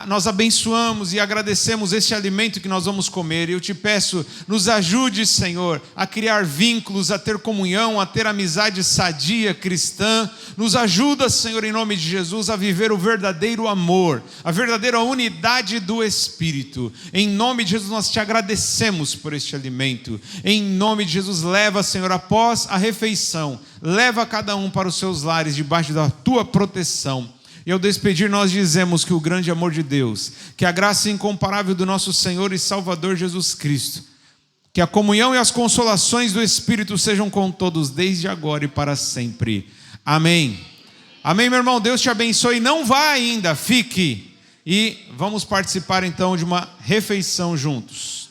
nós abençoamos e agradecemos este alimento que nós vamos comer. Eu te peço, nos ajude, Senhor, a criar vínculos, a ter comunhão, a ter amizade sadia, cristã. Nos ajuda, Senhor, em nome de Jesus, a viver o verdadeiro amor, a verdadeira unidade do Espírito. Em nome de Jesus, nós te agradecemos por este alimento. Em nome de Jesus, leva, Senhor, após a refeição, leva cada um para os seus lares, debaixo da tua proteção. E ao despedir nós dizemos que o grande amor de Deus, que a graça incomparável do nosso Senhor e Salvador Jesus Cristo, que a comunhão e as consolações do Espírito sejam com todos desde agora e para sempre. Amém. Amém, meu irmão, Deus te abençoe. Não vá ainda, fique. E vamos participar então de uma refeição juntos.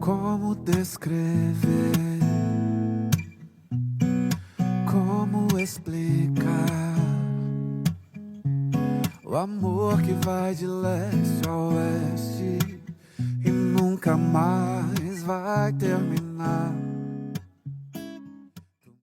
Como descrever? Como explicar o amor que vai de leste a oeste e nunca mais vai terminar?